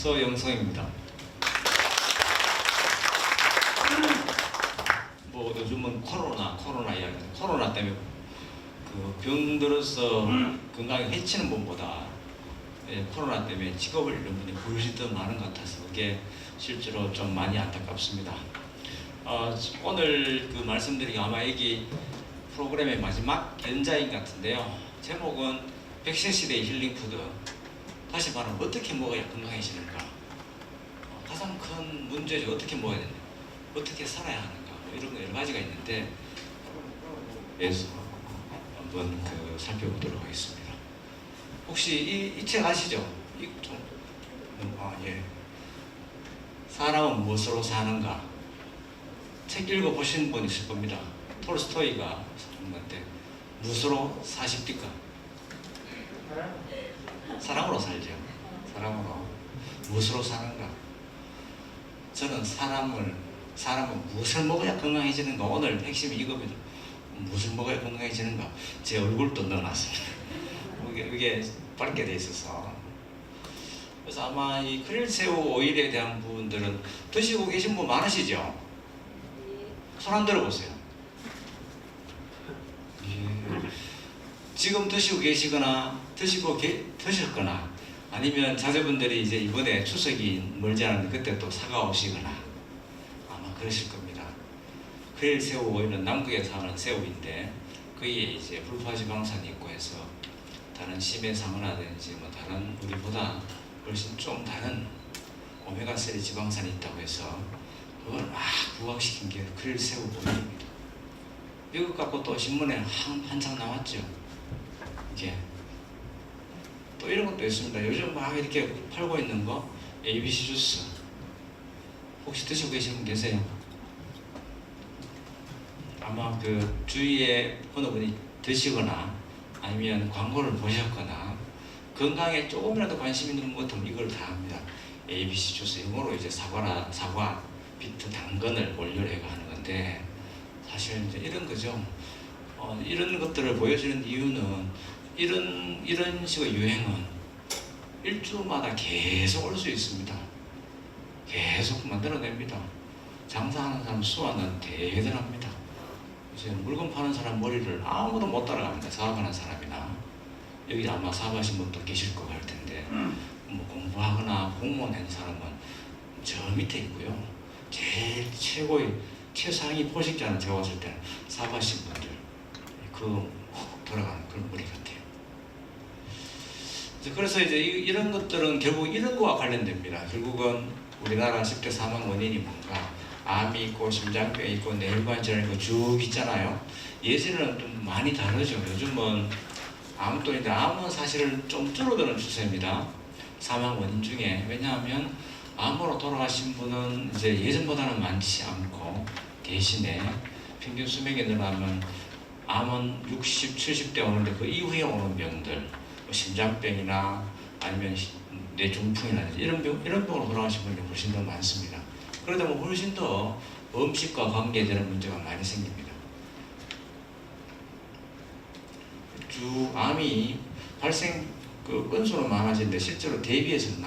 서영성입니다. 뭐 요즘은 코로나 이야기, 코로나 때문에 그 병들어서 건강에 해치는 분보다 코로나 때문에 직업을 잃는 분이 훨씬 더 많은 것 같아서 그게 실제로 좀 많이 안타깝습니다. 오늘 그 말씀드린 아마 여기 프로그램의 마지막 연자인 같은데요. 제목은 백세 시대의 힐링 푸드. 다시 말하면 어떻게 먹어야 건강해지는가. 가장 큰 문제죠. 어떻게 먹어야 되는가, 어떻게 살아야 하는가, 뭐 이런 거 여러 가지가 있는데 그래서 한번 살펴보도록 하겠습니다. 혹시 이 책 아시죠? 예. 사람은 무엇으로 사는가? 책 읽어보신 분 있을 겁니다. 톨스토이가 쓴 건데 무엇으로 사십니까? 사랑으로 살죠. 사랑으로. 무엇으로 사는가? 저는 사람은 무엇을 먹어야 건강해지는가? 오늘 핵심이 이겁니다. 무엇을 먹어야 건강해지는가? 제 얼굴도 넣어놨습니다. 이게 밝게 돼 있어서. 그래서 아마 이 크릴새우 오일에 대한 부분들은 드시고 계신 분 많으시죠? 손 한 들어보세요. 예. 지금 드시고 계시거나 드셨거나 아니면 자제분들이 이제 이번에 추석이 멀지 않은데 그때 또 사가 오시거나 아마 그러실 겁니다. 크릴새우 오일은 남극에 사는 새우인데 거기에 이제 불포지방산이 있고 해서 다른 심해상어라든지 뭐 다른 우리보다 훨씬 좀 다른 오메가3 지방산이 있다고 해서 그걸 막 부각시킨 게 크릴새우 오일입니다. 이것 갖고 또 신문에 한창 나왔죠. 이게 또 이런 것도 있습니다. 요즘 막 이렇게 팔고 있는 거 ABC 주스 혹시 드시고 계신 분 계세요? 아마 그 주위에 어느 분이 드시거나 아니면 광고를 보셨거나 건강에 조금이라도 관심 있는 것 같으면 이걸 다 합니다. ABC 주스, 영어로 이제 사과, 비트, 당근을 원료로 해가 하는 건데 사실 이제 이런 거죠. 이런 것들을 보여주는 이유는 이런 식의 유행은 일주마다 계속 올 수 있습니다. 계속 만들어냅니다. 장사하는 사람 수완은 대단합니다. 이제 물건 파는 사람 머리를 아무도 못 따라갑니다. 사업하는 사람이나 여기 아마 사업하신 분도 계실 거 할 텐데 뭐 공부하거나 공무원 한 사람은 저 밑에 있고요. 제일 최상위 포식자는 제가 봤을 때는 사업하신 분들 돌아가는 그런 머리 같아요. 그래서 이제 이런 것들은 결국 이런 거와 관련됩니다. 결국은 우리나라 10대 사망 원인이 뭔가 암이 있고 심장병이 있고 뇌혈관 질환이 있고 쭉 있잖아요. 예전에는 좀 많이 다르죠. 요즘은 암도 있는데 암은 사실은 좀 줄어드는 추세입니다. 사망 원인 중에. 왜냐하면 암으로 돌아가신 분은 이제 예전보다는 많지 않고 대신에 평균 수명이 늘어나면 암은 60, 70대 오는데 그 이후에 오는 병들 뭐 심장병이나 아니면 뇌중풍이나 이런 병으로 돌아가신 분이 훨씬 더 많습니다. 그러다 보면 훨씬 더 음식과 관계되는 문제가 많이 생깁니다. 암이 발생 건수는 많아지는데 실제로 대비해서는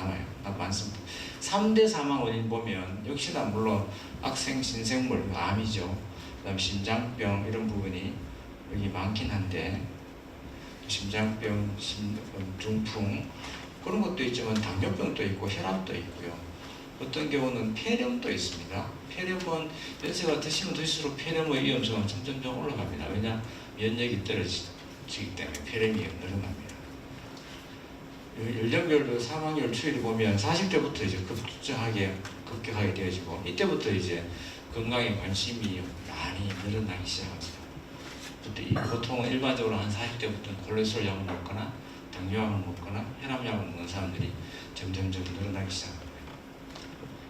많습니다. 3대 사망 원인 보면 역시나 물론 악생 신생물 암이죠. 그다음 심장병 이런 부분이 여기 많긴 한데 심장병, 중풍 그런 것도 있지만 당뇨병도 있고 혈압도 있고요. 어떤 경우는 폐렴도 있습니다. 폐렴은 연세가 드시면 드실수록 폐렴의 위험성은 점점 올라갑니다. 왜냐? 면역이 떨어지기 때문에 폐렴이 늘어납니다. 연령별로 사망률 추이를 보면 40대부터 이제 급격하게 되어지고 이때부터 이제 건강에 관심이 많이 늘어나기 시작합니다. 보통 일반적으로 한 40대부터는 콜레스테롤 약을 먹거나 당뇨약을 먹거나 혈압약을 먹는 사람들이 점점 늘어나기 시작합니다.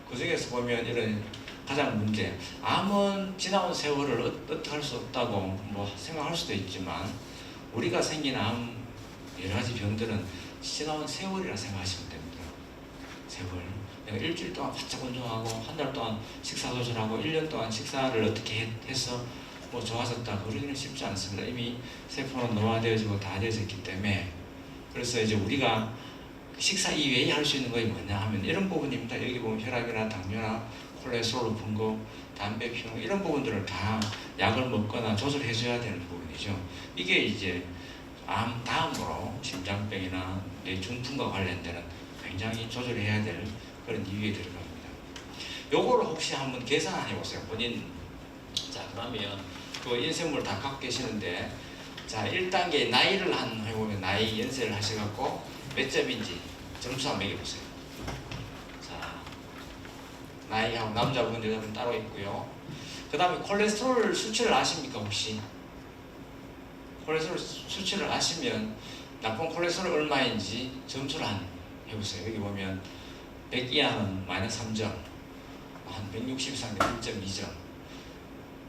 그 중에서 보면 이런 가장 문제, 암은 지나온 세월을 어떻게 할 수 없다고 뭐 생각할 수도 있지만 우리가 생긴 암 여러 가지 병들은 지나온 세월이라 생각하시면 됩니다. 세월. 내가 일주일 동안 바짝 운동하고 한 달 동안 식사 조절하고 1년 동안 식사를 어떻게 해서 뭐 좋아졌다 그러기는 쉽지 않습니다. 이미 세포는 노화되어지고 다 되어졌기 때문에. 그래서 이제 우리가 식사 이외에 할 수 있는 것이 뭐냐 하면 이런 부분입니다. 여기 보면 혈압이나 당뇨나 콜레스테롤 높은 거, 담배 피우는 거 이런 부분들을 다 약을 먹거나 조절해 줘야 되는 부분이죠. 이게 이제 암 다음으로 심장병이나 뇌중풍과 관련되는 굉장히 조절해야 될 그런 이유에 들어갑니다. 요거를 혹시 한번 계산해 보세요. 본인. 자, 그러면 그 인쇄물 다 갖고 계시는데, 자, 1단계 나이를 한 해보면 나이 연세를 하셔갖고 몇 점인지 점수 한번 매겨보세요. 자, 나이하고 남자분, 여자분 따로 있고요. 그 다음에 콜레스테롤 수치를 아십니까, 혹시? 콜레스테롤 수치를 아시면 나쁜 콜레스테롤 얼마인지 점수를 한 해보세요. 여기 보면 100 이하는 마이너스 3점, 한 160 이상은 1.2점.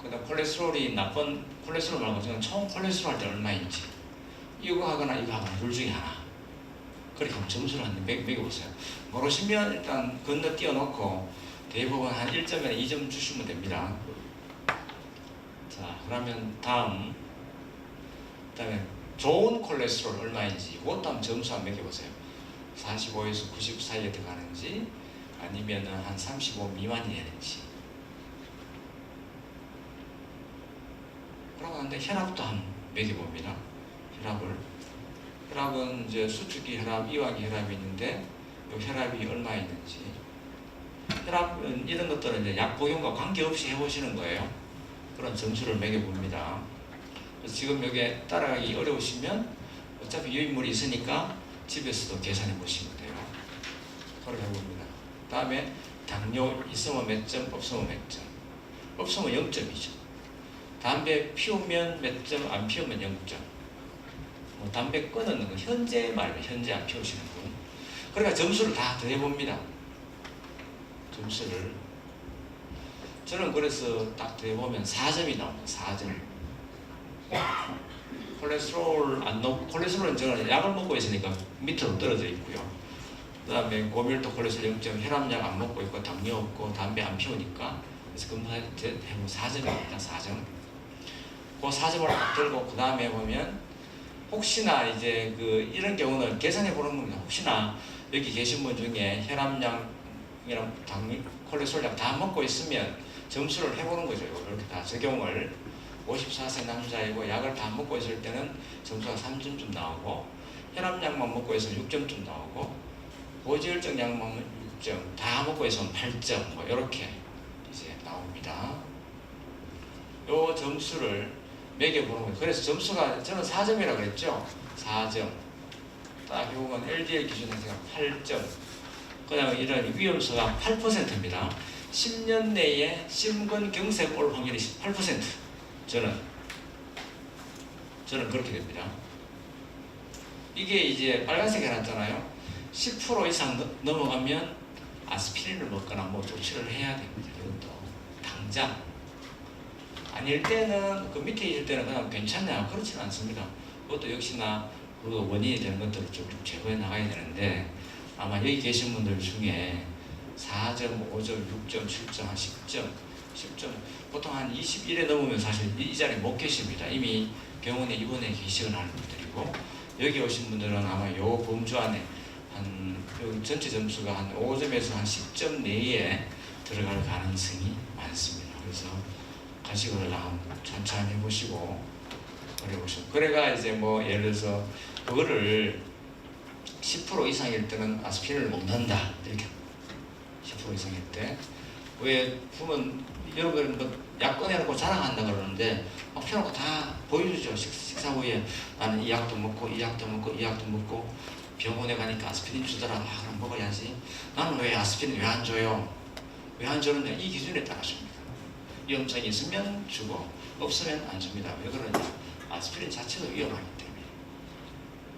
그 다음 콜레스테롤이 나쁜 콜레스테롤 말고 저는 총 콜레스테롤 할 때 얼마인지, 이거 하거나 이거 하거나 둘 중에 하나. 그렇게 한번 점수를 한 매겨보세요. 모르시면 일단 건너뛰어 놓고 대부분 한 1점이나 2점 주시면 됩니다. 자, 그러면 다음에 좋은 콜레스테롤 얼마인지 이것도 한번 점수 한번 매겨보세요. 45에서 90 사이에 들어가는지 아니면 한 35 미만이 되는지. 그러고 하는데 혈압도 한번 매겨봅니다. 혈압은 이제 수축기 혈압, 이완기 혈압이 있는데 이 혈압이 얼마 있는지. 혈압은 이런 것들은 이제 약 복용과 관계없이 해보시는 거예요. 그런 점수를 매겨봅니다. 그래서 지금 여기에 따라가기 어려우시면 어차피 유인물이 있으니까 집에서도 계산해 보시면 돼요. 그렇게 해봅니다. 다음에 당뇨 있으면 몇 점, 없으면 몇 점. 없으면 0점이죠. 담배 피우면 몇 점, 안 피우면 0점. 뭐 담배 끊는 건 현재 말이에요. 현재 안 피우시는 분. 그러니까 점수를 다 더해봅니다. 점수를. 저는 그래서 딱 더해보면 4점이 나옵니다. 4점. 콜레스테롤은 저는 약을 먹고 있으니까 밑으로 떨어져 있고요. 그 다음에 고밀도 콜레스테롤 0점, 혈압약 안 먹고 있고, 당뇨 없고, 담배 안 피우니까. 그래서 검사해보면 4점입니다. 4점. 그 4점을 딱 들고, 그 다음에 보면, 혹시나 이제 이런 경우는 계산해 보는 겁니다. 혹시나 여기 계신 분 중에 혈압약이랑 당뇨, 콜레스테롤약 다 먹고 있으면 점수를 해보는 거죠. 이렇게 다 적용을. 54세 남자이고 약을 다 먹고 있을 때는 점수가 3점쯤 나오고, 혈압약만 먹고 있으면 6점쯤 나오고, 고지혈증 약만 먹으면 6점, 다 먹고 있으면 8점, 뭐 이렇게 이제 나옵니다. 요 점수를 매겨보는 거예요. 그래서 점수가 저는 4점이라고 그랬죠. 4점. 딱 요건 LDL 기준에서 8점. 그다음에 이런 위험수가 8%입니다. 10년 내에 심근경색 올 확률이 8%. 저는 그렇게 됩니다. 이게 이제 빨간색 해놨잖아요. 10% 이상 넘어가면 아스피린을 먹거나 뭐 조치를 해야 됩니다. 이것도 당장. 아닐 때는, 그 밑에 있을 때는 그냥 괜찮냐, 그렇지는 않습니다. 그것도 역시나 그 원인이 되는 것들을 좀 제거해 나가야 되는데, 아마 여기 계신 분들 중에 4점, 5점, 6점, 7점, 한 10점, 보통 한 21에 넘으면 사실 이 자리에 못 계십니다. 이미 병원에 입원해 계시거나 하는 분들이고, 여기 오신 분들은 아마 요 범주 안에 전체 점수가 한 5점에서 한 10점 내에 들어갈 가능성이 많습니다. 그래서 가식을 천천히 해보시고, 그래가 이제 뭐 예를 들어서 그거를 10% 이상일 때는 아스피린을 먹는다, 이렇게 10% 이상일 때. 왜 보면 여러분 약 꺼내놓고 자랑한다 그러는데 막 펴놓고 다 보여주죠. 식사 후에 나는 이 약도 먹고 이 약도 먹고 이 약도 먹고, 병원에 가니까 아스피린 주더라. 그럼 먹어야지. 나는 왜 아스피린 왜 안 줘요? 왜 안 주느냐? 이 기준에 따라 줍니다. 위험성이 있으면 주고 없으면 안 줍니다. 왜 그러냐? 아스피린 자체가 위험하기 때문에.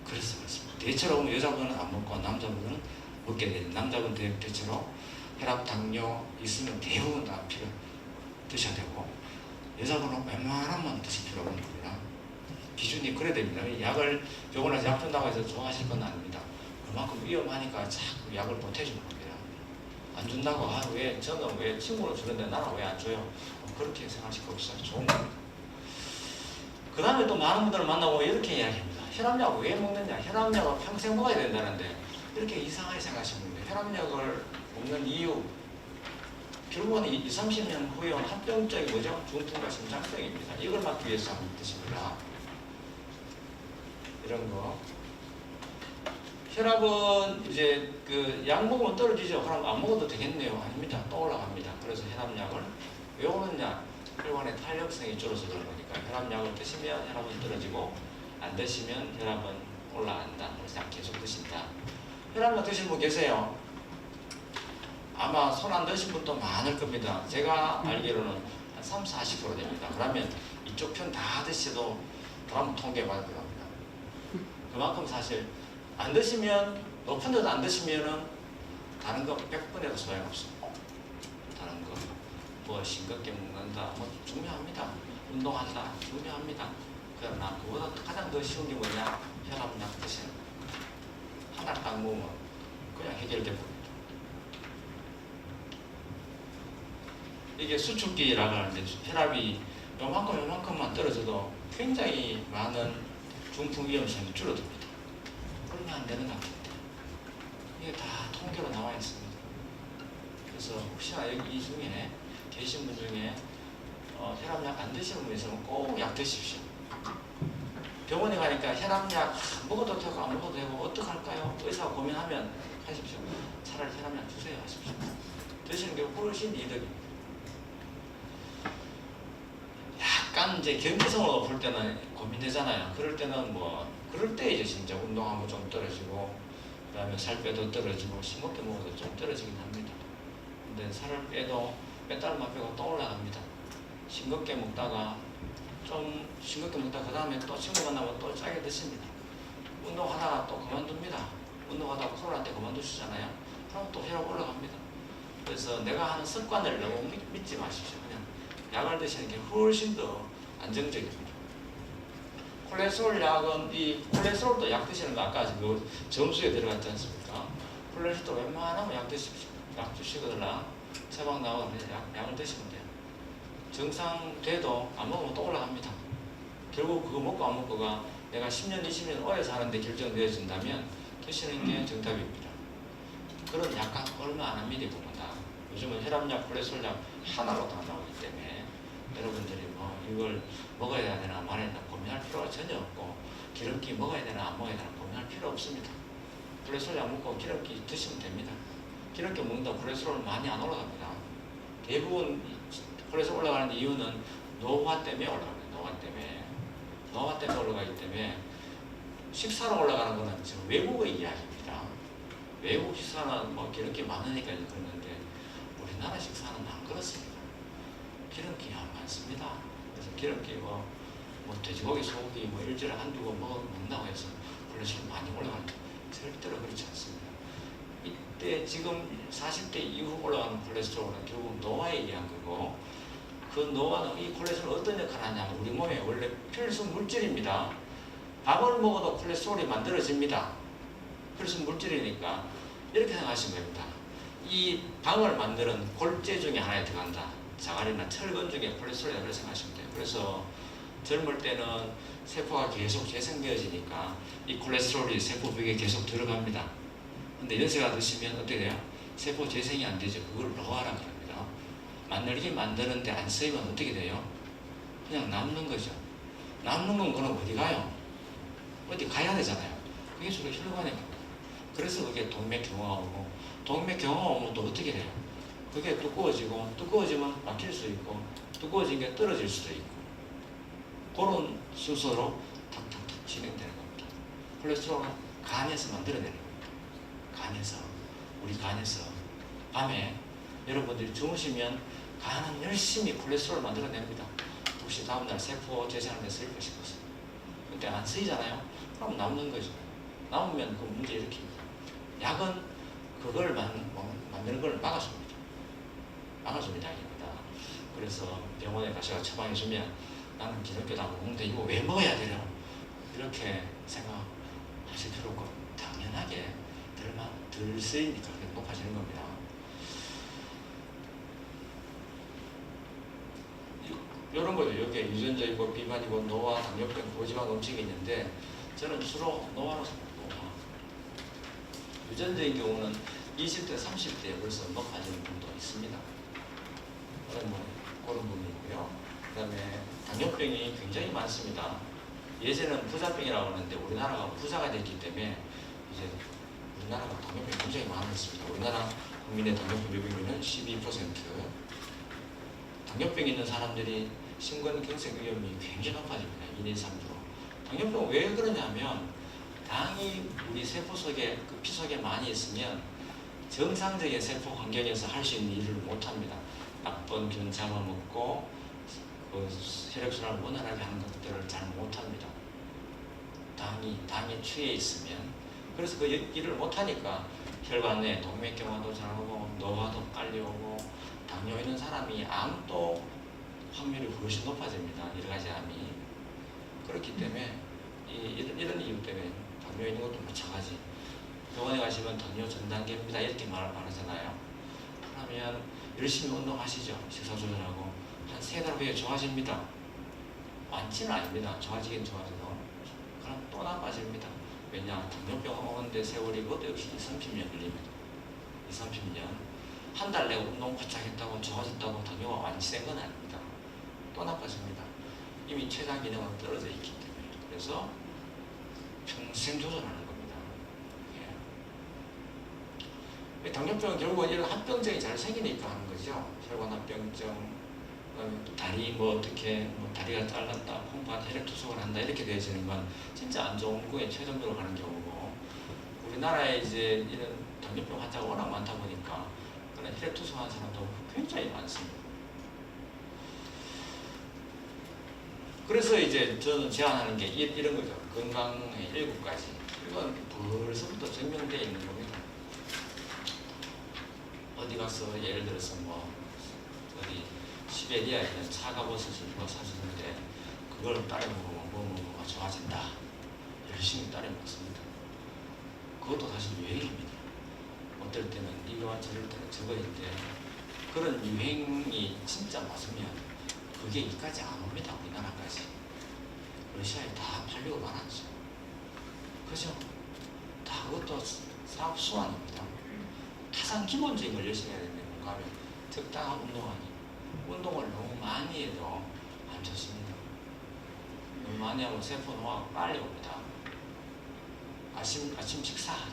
그래서 그렇습니다. 대체로 여자분은 안 먹고 남자분은 먹게 되는, 남자분 대체로 혈압, 당뇨 있으면 대부분 다 드셔야 되고, 여자분은 웬만하면 드실 필요가 없는 겁니다. 기준이 그래야 됩니다. 약을 병원에서 약 준다고 해서 좋아하실 건 아닙니다. 그만큼 위험하니까 자꾸 약을 못 해주는 겁니다. 안 준다고, 저는 왜 친구로 주는데 나는 왜 안 줘요? 그렇게 생각하실 거 없어요. 좋은 겁니다. 그 다음에 또 많은 분들을 만나고 이렇게 이야기합니다. 혈압약 왜 먹느냐? 혈압약은 평생 먹어야 된다는데 이렇게 이상하게 생각하시는 거예요. 혈압약을 먹는 이유, 결국은 20, 30년 후에 온 합병증이 뭐죠? 중풍과 심장병입니다. 이걸 막기 위해서 하는 뜻입니다. 이런 거. 혈압은 이제 그 약 먹으면 떨어지죠. 그럼 안 먹어도 되겠네요. 아닙니다. 또 올라갑니다. 그래서 혈압약을 왜 오느냐? 혈관의 탄력성이 줄어서 그런 거니까 혈압약을 드시면 혈압은 떨어지고 안 드시면 혈압은 올라간다. 그래서 약 계속 드신다. 혈압약 드시는 분 계세요? 아마 손 안 드신 분도 많을 겁니다. 제가 알기로는 한 30, 40% 됩니다. 그러면 이쪽 편 다 드셔도 다음 통계 받을 겁니다. 그만큼 사실 안 드시면 높은 데도 안 드시면은 다른 거 100번에도 소용없습니다. 다른 거 뭐 싱겁게 먹는다 뭐 중요합니다. 운동한다 중요합니다. 그러나 그보다 가장 더 쉬운 게 뭐냐? 혈압약 드시는 거. 하나 딱 먹으면 그냥 해결돼 버립니다. 이게 수축기라고 하는데 혈압이 요만큼만 떨어져도 굉장히 많은 중풍 위험성이 줄어듭니다. 그러면 안 되는 것 같은데 이게 다 통계로 나와 있습니다. 그래서 혹시나 여기 이 중에 계신 분 중에 혈압약 안 드시는 분 있으면 꼭 약 드십시오. 병원에 가니까 혈압약 먹어도 되고 안 먹어도 되고 어떡할까요? 의사가 고민하면 하십시오. 차라리 혈압약 주세요 하십시오. 드시는 게 훨씬 이득입니다. 약간 이제 경제성으로 볼 때는 고민되잖아요. 그럴 때는 뭐 그럴 때 이제 진짜 운동하면 좀 떨어지고 그다음에 살 빼도 떨어지고 싱겁게 먹어도 좀 떨어지긴 합니다. 근데 살을 빼도 몇 달만 빼고 또 올라갑니다. 싱겁게 먹다가 그 다음에 또 친구 만나면 또 짜게 드십니다. 운동하다가 또 그만둡니다. 운동하다가 코로나 때 그만두시잖아요. 그럼 또 혈압 올라갑니다. 그래서 내가 하는 습관을 너무 믿지 마십시오. 그냥 약을 드시는 게 훨씬 더 안정적입니다. 콜레스테롤 약은 이 콜레스테롤도 약 드시는 거 아까 그 점수에 들어갔지 않습니까? 콜레스테롤 웬만하면 약 드십시오. 약 주시거나 처방 나오면 약을 드시면 돼요. 정상 돼도 안 먹으면 또 올라갑니다. 결국 그거 먹고 안 먹고가 내가 10년, 20년 오래 사는데 결정되어진다면 드시는 게 정답입니다. 그런 약값 얼마 안 합니다. 보다. 요즘은 혈압약, 콜레스테롤약 하나로 다 나오기 때문에 여러분들이 뭐 이걸 먹어야 되나 말아야 되나 고민할 필요가 전혀 없고 기름기 먹어야 되나 안 먹어야 되나 고민할 필요 없습니다. 콜레스테롤약 먹고 기름기 드시면 됩니다. 기름기 먹는다고 콜레스테롤 많이 안 올라갑니다. 대부분 콜레스테롤 올라가는 이유는 노화 때문에 올라갑니다. 노화 때문에 올라가기 때문에 식사로 올라가는 거는 지금 외국의 이야기입니다. 외국 식사는 뭐 기름기 많으니까 그러는데 우리나라 식사는 안 그렇습니다. 기름기가 많습니다. 그래서 기름기 뭐 돼지고기, 소고기 뭐 일주일에 한두 번 먹는다고 해서 콜레스테롤 많이 올라가는 게 절대로 그렇지 않습니다. 이때 지금 40대 이후 올라가는 콜레스테롤은 결국 노화에 의한 거고 그 노화는 이 콜레스테롤 어떤 역할을 하냐면 우리 몸에 원래 필수 물질입니다. 밥을 먹어도 콜레스테롤이 만들어집니다. 필수 물질이니까 이렇게 생각하시면 됩니다. 이 방을 만드는 골재 중에 하나에 들어간다. 자갈이나 철근 중에 콜레스테롤이라고 그렇게 생각하시면 돼요. 그래서 젊을 때는 세포가 계속 재생되어지니까 이 콜레스테롤이 세포벽에 계속 들어갑니다. 근데 연세가 드시면 어떻게 돼요? 세포 재생이 안 되죠. 그걸 노화라고 합니다. 만들기 만드는데 안 쓰이면 어떻게 돼요? 그냥 남는 거죠. 남는 건 그럼 어디 가요? 어디 가야 되잖아요. 그게 주로 혈관에 갑니다. 그래서 그게 동맥경화가 오고 동맥경화가 오면 또 어떻게 돼요? 그게 두꺼워지면 막힐 수 있고 두꺼워진 게 떨어질 수도 있고 그런 순서로 탁탁탁 진행되는 겁니다. 콜레스테롤은 간에서 만들어내는 겁니다. 우리 간에서 밤에 여러분들이 주무시면 간은 열심히 콜레스테롤을 만들어냅니다. 혹시 다음날 세포 재생하는 데 쓰일까 싶어서. 근데 안 쓰이잖아요. 그럼 남는 거죠. 남으면 그 문제 일으킵니다. 약은 그걸 만드는 걸 막아줍니다. 막아주는 약입니다. 그래서 병원에 가셔서 처방해주면 나는 기독교도 안 먹는데 이거 왜 먹어야 되려? 이렇게 생각하실 필요 없고 당연하게 덜 쓰이니까 높아지는 겁니다. 이런 거죠. 여기에 유전적이고 비만이고 노화, 당뇨병, 고지방 음식이 있는데 저는 주로 노화로 유전적인 경우는 20대, 30대에 벌써 높아지는 분도 있습니다. 그런 부분이고요. 그 다음에 당뇨병이 굉장히 많습니다. 예전에는 부자병이라고 하는데 우리나라가 부자가 됐기 때문에 이제 우리나라가 당뇨병이 굉장히 많았습니다. 우리나라 국민의 당뇨병 비율은 12%. 당뇨병 있는 사람들이 심근경색 위험이 굉장히 높아집니다. 2, 3%. 당뇨병은 왜 그러냐면 당이 우리 세포 속에 그 피 속에 많이 있으면 정상적인 세포 환경에서 할 수 있는 일을 못합니다. 나쁜 균 잡아먹고 그 혈액순환을 원활하게 하는 것들을 잘 못합니다. 당이 취해 있으면. 그래서 그 일을 못하니까 혈관 내에 동맥경화도 잘 오고 노화도 빨리 오고 당뇨 있는 사람이 암도 확률이 훨씬 높아집니다. 여러 가지 암이. 그렇기 때문에 이런 이유 때문에 당뇨 있는 것도 마찬가지. 병원에 가시면 당뇨 전 단계입니다. 이렇게 말하잖아요. 그러면 열심히 운동하시죠. 식사 조절하고 한 3달 후에 좋아집니다. 완치는 아닙니다. 좋아지긴 좋아져도 그럼 또 나빠집니다. 왜냐? 당뇨병 오는데 세월이 그것도 역시 20, 30년 걸립니다. 20, 30년. 한 달 내가 운동 바짝 했다고 좋아졌다고 당뇨가 완치된 건 아닙니다. 또 나빠집니다. 이미 췌장 기능은 떨어져 있기 때문에. 그래서 평생 조절하는 겁니다. 예. 당뇨병은 결국은 이런 합병증이 잘 생기니까 하는 거죠. 혈관 합병증, 다리 어떻게 다리가 잘랐다, 콩팥 혈액 투석을 한다 이렇게 되어지는 건 진짜 안 좋은 거에 최종적으로 가는 경우고, 우리나라에 이제 이런 당뇨병 환자가 워낙 많다 보니까 그런 혈액 투석하는 사람도 굉장히 많습니다. 그래서 이제 저는 제안하는 게 이런 거죠. 건강의 7가지. 이건 벌써부터 증명되어 있는 겁니다. 어디 가서 예를 들어서 어디 시베리아에 있는 차가버섯을 사주는데 그걸 따라 먹으면 뭐가 좋아진다. 열심히 따라 먹습니다. 그것도 사실 유행입니다. 어떨 때는 이거와 저럴 때는 저거인데 그런 유행이 진짜 맞으면 그게 이까지 안 옵니다. 우리나라까지. 러시아에 다 팔리고 말았죠. 그죠? 다 그것도 사업 수완입니다. 가장 기본적인 걸 열심히 해야 됩니다. 뭔가 하면 적당한 운동하기. 운동을 너무 많이 해도 안 좋습니다. 너무 많이 하면 세포 노화가 빨리 옵니다. 아침 식사하기.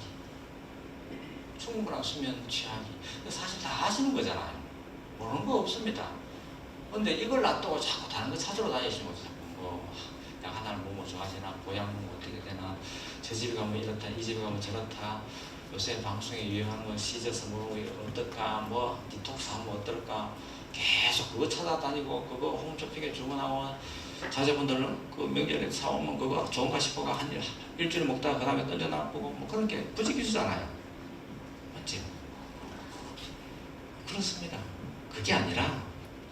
충분한 수면 취하기. 사실 다 하시는 거잖아요. 모르는 거 없습니다. 근데 이걸 놔두고 자꾸 다른 거 찾으러 다니시는 거죠. 약 하나를 먹으면 좋아지나, 보약 먹으면 어떻게 되나, 저 집에 가면 이렇다, 이 집에 가면 저렇다, 요새 방송에 유행하는 건 씻어서 먹으면 어떨까, 디톡스 하면 어떨까, 계속 그거 찾아다니고, 그거 홈쇼핑에 주문하고, 자제분들은 그 명절에 사오면 그거 좋은가 싶어가 한 일주일 먹다가 그 다음에 던져놔보고, 그런 게 부지기수잖아요. 맞지? 그렇습니다. 그게 아니라,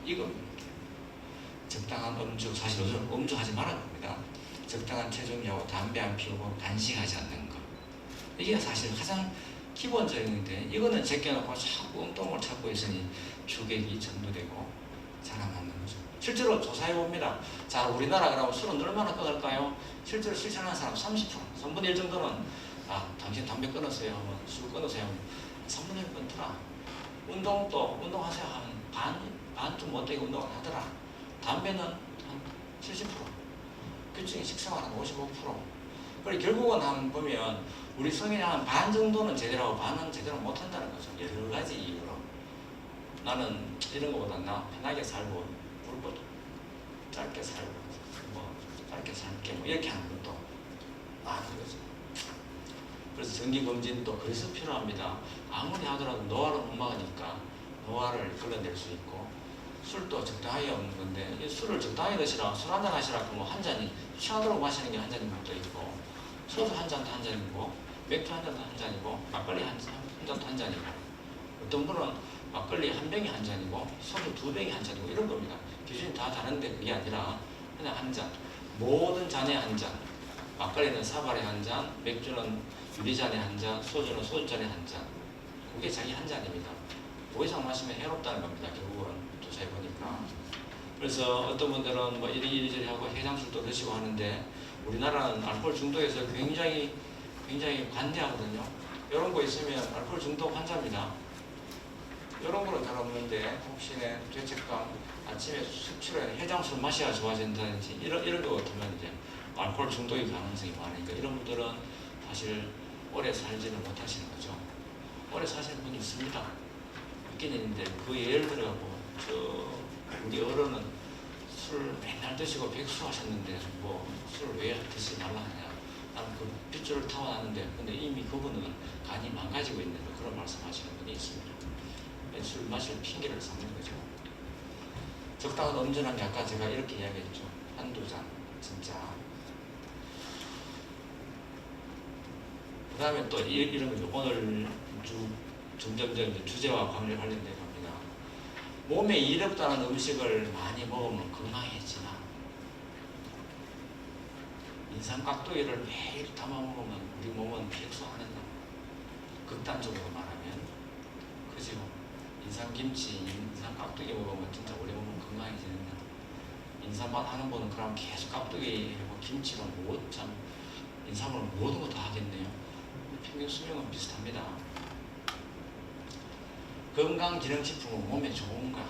이겁니다. 적당한 음주, 사실 요즘 음주하지 말아야 합니다. 적당한 체중량하고 담배 안 피우고 간식하지 않는 것. 이게 사실 가장 기본적인데, 이거는 제껴놓고 자꾸 운동을 찾고 있으니 주객이 전도되고 잘 안 맞는 거죠. 실제로 조사해 봅니다. 자, 우리나라 그러면 술은 얼마나 끊을까요? 실제로 실천하는 사람 30%, 3분의 1 정도는 당신 담배 끊으세요 하면 술 끊으세요 하면 3분의 1 끊더라. 운동도 운동하세요 하면 반좀 못되게 운동을 하더라. 담배는 한 70%, 규칙의 식생활은 55%. 그리고 결국은 보면 우리 성인이 한 반 정도는 제대로 하고 반은 제대로 못한다는 거죠. 여러 가지 이유로. 나는 이런 것보다 나 편하게 살고 굵고 짧게 살고 짧게 살게 이렇게 하는 것도 많은 거죠. 그래서 정기검진도 그래서 필요합니다. 아무리 하더라도 노화를 못 막으니까 노화를 걸러낼 수 있고, 술도 적당하게 없는 건데, 술을 적당히 드시라, 술 한잔 하시라 그러면 한 잔이 취하도록 마시는 게 한 잔인 것도 있고, 소주 한 잔도 한 잔이고, 맥주 한 잔도 한 잔이고, 막걸리 한 잔도 한 잔이고, 어떤 분은 막걸리 한 병이 한 잔이고, 소주 2병이 한 잔이고, 이런 겁니다. 기준이 다 다른데 그게 아니라 그냥 한 잔. 모든 잔에 한 잔. 막걸리는 사발에 한 잔, 맥주는 유리잔에 한 잔, 소주는 소주잔에 한 잔. 그게 자기 한 잔입니다. 그 이상 마시면 해롭다는 겁니다. 결국은 조사해보니까. 그래서 어떤 분들은 이리저리 하고 해장술도 드시고 하는데, 우리나라는 알코올 중독에서 굉장히 관대하거든요. 이런 거 있으면 알코올 중독 환자입니다. 이런 거는 잘 없는데 혹시나 죄책감, 아침에 숙취로 해장술 마셔야 좋아진다든지 이런 거 같으면 이제 알코올 중독의 가능성이 많으니까 이런 분들은 사실 오래 살지는 못하시는 거죠. 오래 사시는 분이 있습니다. 있긴 있는데 그 예를 들어가고 우리 어른은 술 맨날 드시고 백수하셨는데 뭐 술을 왜 드시지 말라 하냐. 나는 그 핏줄을 타고났는데 근데 이미 그분은 간이 망가지고 있는 그런 말씀하시는 분이 있습니다. 술 마실 핑계를 삼는 거죠. 적당한 음주는 아까 제가 이렇게 이야기했죠. 한두 잔 진짜. 그 다음에 또 이런 거죠. 오늘 점점점 주제와 관련된 겁니다. 몸에 이롭다는 음식을 많이 먹으면 건강해지나? 인삼 깍두기를 매일 담아 먹으면 우리 몸은 백수 안 한다. 극단적으로 말하면 그죠? 인삼김치, 인삼 깍두기 먹으면 진짜 우리 몸은 건강해지는다. 인삼밭 하는 분은 그럼 계속 깍두기하고 김치만 참 인삼을 모든 거 다 하겠네요. 평균 수명은 비슷합니다. 건강기능식품은 몸에 좋은가?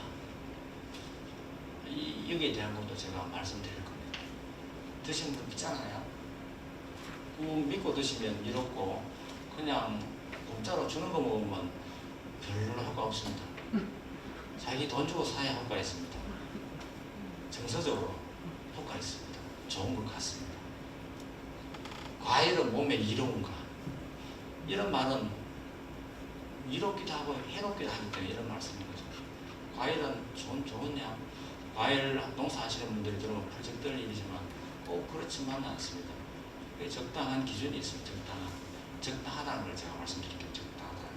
여기에 대한 것도 제가 말씀드릴 겁니다. 드시는 분 있잖아요. 믿고 드시면 이렇고 그냥 공짜로 주는 거 먹으면 별로 효과 없습니다. 자기 돈 주고 사야 효과 있습니다. 정서적으로 효과 있습니다. 좋은 것 같습니다. 과일은 몸에 이로운가? 이런 말은 이롭기도 하고 해롭기도 하기 때문에 이런 말씀인 거죠. 과일은 좋으냐? 과일 농사하시는 분들이 들으면 펄쩍 떨 일이지만 꼭 그렇지만은 않습니다. 적당한 기준이 있습니다. 적당하다는 걸 제가 말씀드릴게요. 적당하다는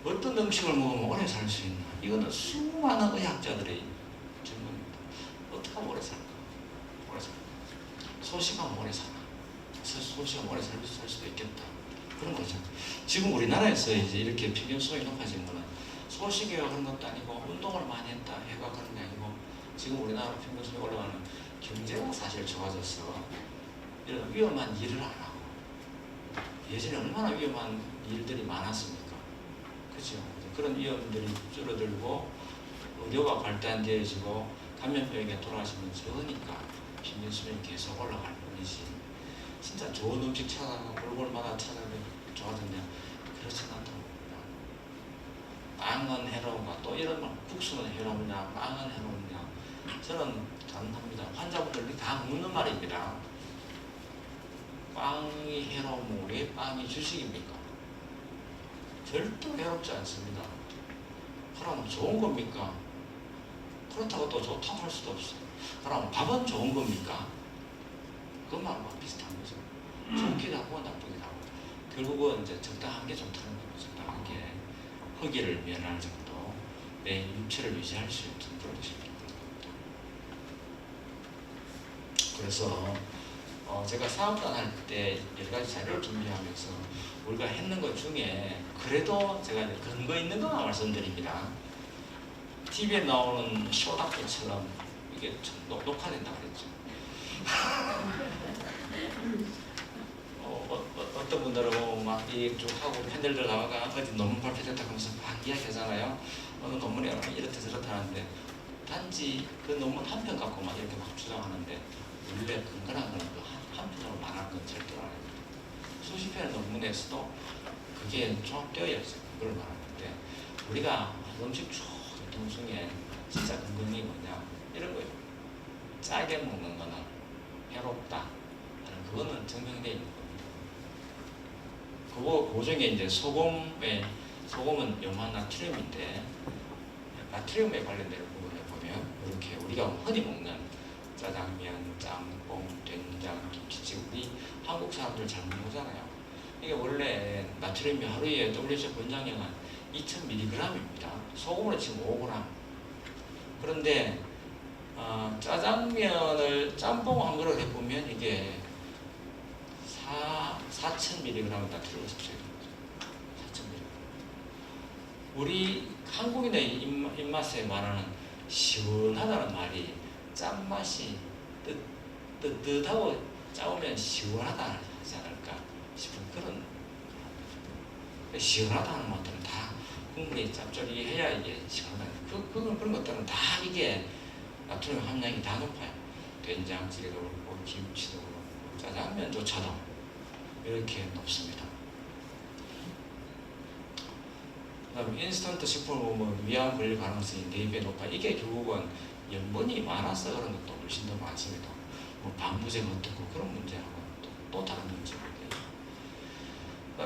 거. 어떤 음식을 먹으면 오래 살 수 있나? 이거는 수많은 의학자들의 질문입니다. 어떻게 하면 오래 살까? 오래 살까? 소식하면 오래 사나? 소식하면 오래 살 수도 있겠다. 그런 거죠. 지금 우리나라에서 이제 이렇게 평균 수명이 높아진 거는 소식이와 그런 것도 아니고 운동을 많이 했다 해가 그런 게 아니고 지금 우리나라 평균 수명이 올라가는 경제가 사실 좋아져서 이런 위험한 일을 안 하고 예전에 얼마나 위험한 일들이 많았습니까? 그렇죠. 그런 위험들이 줄어들고 의료가 발달되어지고 감염병에 돌아가시면 적으니까 평균 수명이 계속 올라갈 뿐이지. 진짜 좋은 음식 찾아가고 골골마다 찾아가면 좋아졌냐? 그렇지는 않다고 봅니다. 빵은 해로운가? 또 이런 말, 국수는 해로우냐? 빵은 해로우냐? 저는 단합니다. 환자분들이 다 묻는 말입니다. 빵이 해로우면 왜 빵이 주식입니까? 절대 해롭지 않습니다. 그럼 좋은 겁니까? 그렇다고 또 좋다고 할 수도 없어요. 그럼 밥은 좋은 겁니까? 그 말과 비슷한 거죠. 좋기도 하고 나쁘기도 하고 결국은 이제 적당한 게 좋다는 거죠. 적당한 게 허기를 면할 정도 내 육체를 유지할 수 있는 그런 것이 필요합니다. 그래서 제가 사업단 할 때 여러 가지 자료를 준비하면서 우리가 했는 것 중에 그래도 제가 근거 있는 것만 말씀드립니다. TV에 나오는 쇼다큐처럼 이게 좀 녹화된다 그랬죠. 어떤 분들은 막 쭉 하고 팬들들 나와가 어디 논문 발표됐다 하면서 막 이야기하잖아요. 어느 논문이 이렇다 저렇다 하는데 단지 그 논문 한 편 갖고 막 이렇게 막 주장하는데 원래 근거란 건 그 한 편으로 말하는 건 절대로 아닙니다. 수십 편의 논문에서도 그게 종합되어야죠. 그걸 말하는데 우리가 음식 쭉 먹는 중에 진짜 근거이 뭐냐 이런 거예요. 짜게 먹는 거는 해롭다. 그거는 증명되어 있는 겁니다. 그 중에 이제 소금은 염화 나트륨인데 나트륨에 관련된 부분을 보면 이렇게 우리가 흔히 먹는 짜장면, 짬뽕, 된장, 김치찌개 우리 한국 사람들 잘 먹잖아요. 이게 원래 나트륨이 하루에 WHO 권장량은 2000mg입니다. 소금으로 지금 5g. 그런데 짜장면을 짬뽕 한 그릇 해보면 이게 4000mg 나트륨을 섭취해야 됩니다. 4000mg. 우리 한국인의 입맛에 말하는 시원하다는 말이 짠맛이 뜨뜻하고 짜오면 시원하다 하지 않을까 싶은 그런 시원하다는 것들은 다 국물이 짭조리해야 이게 시원하다. 그런 것들은 다 이게 나트륨 함량이 다 높아요. 된장찌개도 그렇고 김치도 그렇고 짜장면조차도 이렇게 높습니다. 그다음 인스턴트 식품을 보면 위암 걸릴 가능성이 4배 높아. 이게 결국은 염분이 많아서 그런 것도 훨씬 더 많습니다. 뭐 방부제가 어떻고 그런 문제하고 또 다른 문제입니다.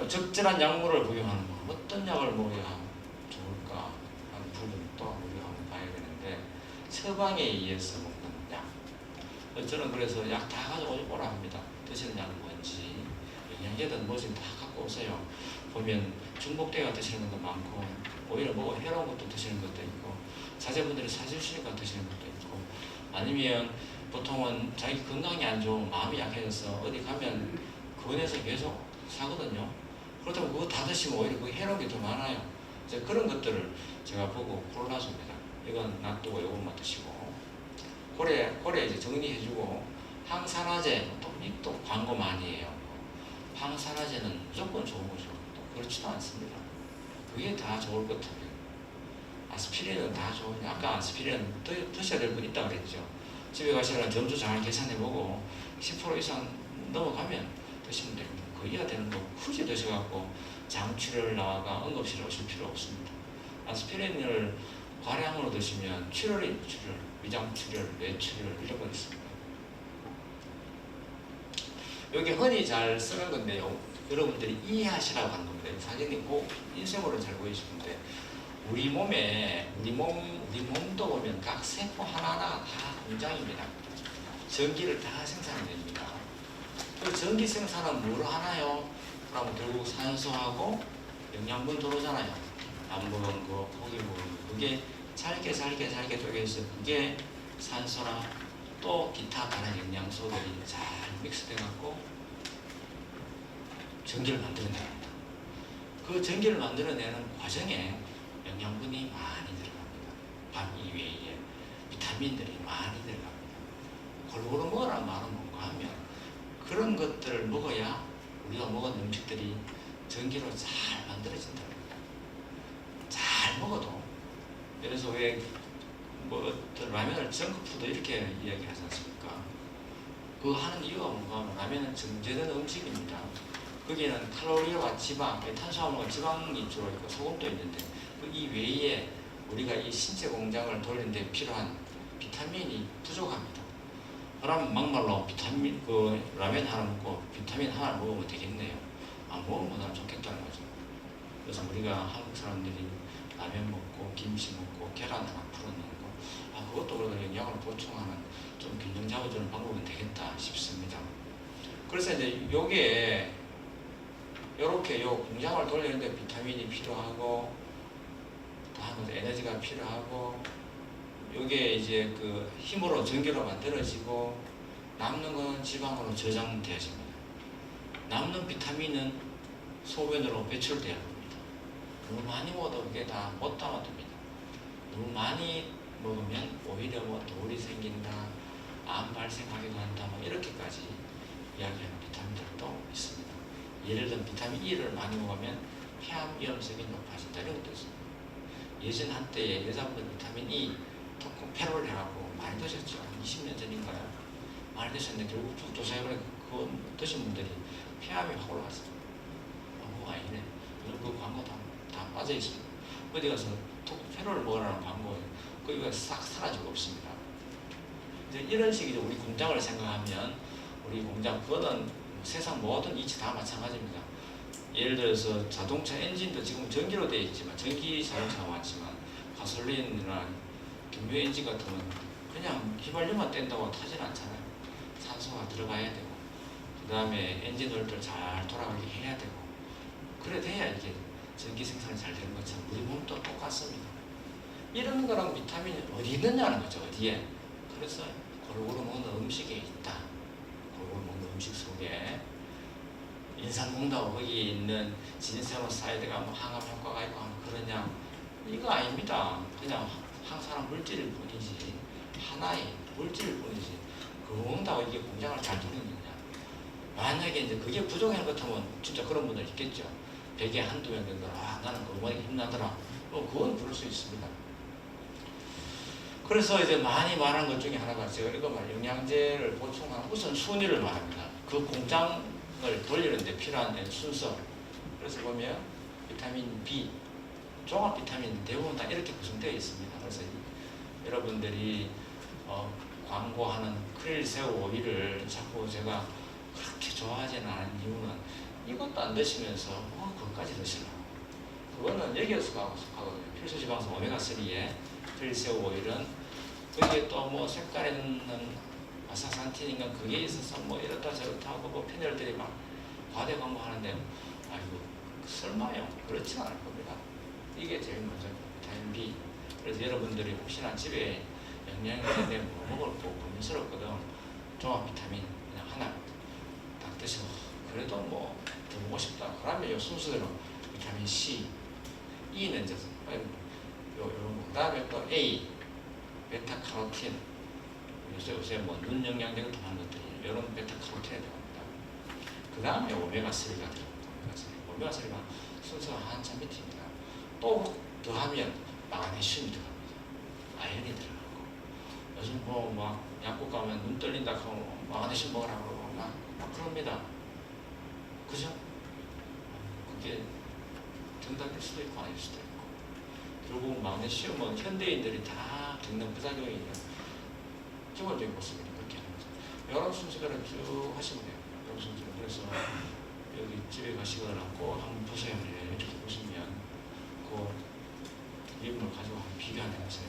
적절한 약물을 복용하는 거, 어떤 약을 먹어야 좋을까 하는 부분도 우리가 한번 봐야 되는데, 처방에 의해서 먹는 약. 저는 그래서 약 다 가져오라 합니다. 드시는 약은 뭔지, 영양제든 뭐든 다 갖고 오세요. 보면 중복되어 드시는 것도 많고, 오히려 뭐 해로운 것도 드시는 것도 있고, 자제분들이 사주시니까 드시는 것도 있고, 아니면 보통은 자기 건강이 안 좋으면 마음이 약해져서 어디 가면 근에서 계속 사거든요. 그렇다면 그거 다 드시면 오히려 그 해로운 게 더 많아요. 그래서 그런 것들을 제가 보고 골라줍니다. 이건 놔두고 이것만 드시고, 고래 이제 정리해주고, 항산화제 또 광고 많이 해요. 항산화제는 무조건 좋은 거죠. 그렇지도 않습니다. 그게 다 좋을 것 같아요. 아스피린은 다 좋으냐? 아까 아스피린은 드셔야 될 분 있다고 그랬죠. 집에 가시면 점수 잘 계산해보고 10% 이상 넘어가면 드시면 됩니다. 그 이하 되는 거 굳이 드셔갖고 장출혈 나와가 응급실에 오실 필요 없습니다. 아스피린을 과량으로 드시면 출혈, 위장출혈, 뇌출혈 이런 거 있습니다. 여기 흔히 잘 쓰는 건데요. 여러분들이 이해하시라고 하는 겁니다. 사진이 꼭 인쇄물은 잘 보이시는데, 우리 몸도 보면 각 세포 하나하나가 다 공장입니다. 전기를 다 생산됩니다. 그 전기 생산은 뭘 하나요? 그러면 결국 산소하고 영양분 들어오잖아요. 밥 먹은 거, 고기 먹은 거, 그게 잘게 쪼개서 그게 산소나 또 기타 다른 영양소들이 잘 믹스돼 갖고 전기를 만들어냅니다. 그 전기를 만들어내는 과정에 영양분이 많이 들어갑니다. 밥 이외에 비타민들이 많이 들어갑니다. 골고루 먹으라는 말은 뭔가 하면, 그런 것들을 먹어야 우리가 먹은 음식들이 전기로 잘 만들어진다. 잘 먹어도. 그래서 왜 라면을 정크푸드 이렇게 이야기하지 않습니까? 그 하는 이유가 뭔가 하면, 라면은 정제된 음식입니다. 거기에는 칼로리와 지방, 탄수화물과 지방이 주로 있고 소금도 있는데, 그 이외에 우리가 이 신체 공장을 돌리는 데 필요한 비타민이 부족합니다. 그럼 막말로 비타민, 라면 하나 먹고 비타민 하나 먹으면 되겠네요. 안 먹으면 난 좋겠다는 거죠. 그래서 우리가 한국 사람들이 라면 먹고 김치 먹고 계란 하나 풀어놓는 거, 그것도 그래도 영양을 보충하는 좀 균형 잡아주는 방법은 되겠다 싶습니다. 그래서 이제 요게 요렇게 요 공장을 돌리는데 비타민이 필요하고, 다음에 에너지가 필요하고, 요게 이제 그 힘으로 전기로 만들어지고, 남는 거는 지방으로 저장되어집니다. 남는 비타민은 소변으로 배출되어야 합니다. 너무 많이 먹어도 그게 다 못 담아둡니다. 너무 많이 먹으면 오히려 뭐 돌이 생긴다, 암 발생하기도 한다, 뭐 이렇게까지 이야기하는 비타민들도 있습니다. 예를 들면 비타민 E를 많이 먹으면 폐암 위험성이 높아진다, 이런 것도 있습니다. 예전 한때에 여자분들 비타민 E 페롤 해갖고 많이 드셨죠. 20년 전인가요? 많이 드셨는데 결국 조사해보니까 그거 드신 분들이 폐암이 확 올라갔습니다. 그거 아니네. 요즘 그 광고 다 빠져있습니다. 어디 가서 페롤을 먹으라는 광고, 거기가 싹 사라지고 없습니다. 이제 이런 식이죠. 우리 공장을 생각하면, 우리 공장, 그거는 세상 모든 이치 다 마찬가지입니다. 예를 들어서 자동차 엔진도 지금 전기로 되어 있지만, 전기 자동차가 많지만, 가솔린이나 경유 엔진 같은 건 그냥 휘발유만 뗀다고 타진 않잖아요. 산소가 들어가야 되고, 그 다음에 엔진 오일들 잘 돌아가게 해야 되고, 그래 돼야 이게 전기 생산이 잘 되는 것처럼 우리 몸도 똑같습니다. 이런 거랑 비타민이 어디 있느냐는 거죠. 어디에. 그래서 골고루 먹는 음식에 있다. 골고루 먹는 음식 속에 인삼 먹는다고 거기 있는 진세노사이드가 뭐 항암 효과가 있고 하면 그러냐, 이거 아닙니다. 그냥 항산화 물질일 뿐이지, 하나의 물질일 뿐이지, 그거 먹는다고 이게 공장을 잘 돌리느냐. 만약에 이제 그게 부족한 것 같으면 진짜 그런 분들 있겠죠. 100에 한두 명 정도 나는 그 어머니가 힘나더라. 그건 그럴 수 있습니다. 그래서 이제 많이 말한 것 중에 하나가 제가 이거 영양제를 보충하는 우선 순위를 말합니다. 그 공장을 돌리는데 필요한 순서. 그래서 보면 비타민 B, 종합 비타민 대부분 다 이렇게 구성되어 있습니다. 그래서 여러분들이 광고하는 크릴 새우 오일을 자꾸 제가 그렇게 좋아하지는 않은 이유는 이것도 안 드시면서 그것까지 드시라고. 그거는 여기에서 가거든요. 필수지방산 오메가3에 크릴 새우 오일은 거기에 또 뭐 색깔에 있는 아사산틴인가 그게 있어서 뭐 이렇다 저렇다 하고 뭐 패널들이 막 과대 광고하는데 아이고 설마요. 그렇지는 않을 겁니다. 이게 제일 먼저 비타민 B. 그래서 여러분들이 혹시나 집에 영양이 있는데 뭐 먹을 거 고민스럽거든. 종합 비타민 그냥 하나 딱 드시고 그래도 뭐 더 먹고 싶다. 그러면 요 순서대로 비타민 C, E는 이제 요런 거. 그다음에 또 A, 베타카로틴. 요새 뭐 눈 영양제 같은 하는 것들이 이런 베타카로틴에 들어갑니다. 그 다음에 오메가3가 들어갑니다. 오메가3가 순서가 한참 밑입니다. 또 더하면 마그네슘이 들어갑니다. 아연이 들어가고 요즘 뭐 막 약국 가면 눈 떨린다 하고 마그네슘 먹으라고 그러고 막 그럽니다. 그죠? 그게 정답일 수도 있고 아닐 수도 있고 결국 마그네슘은 현대인들이 다 겪는 부작용이 기본적인 모습이 그렇게 하는 거죠. 여러 순서대로 쭉 하시면 돼요. 여러 순서대로. 그래서 여기 집에 가시거나 꼭 한번 보세요. 이렇게 보시면 그 이름을 가지고 한번 비교하는 거세요.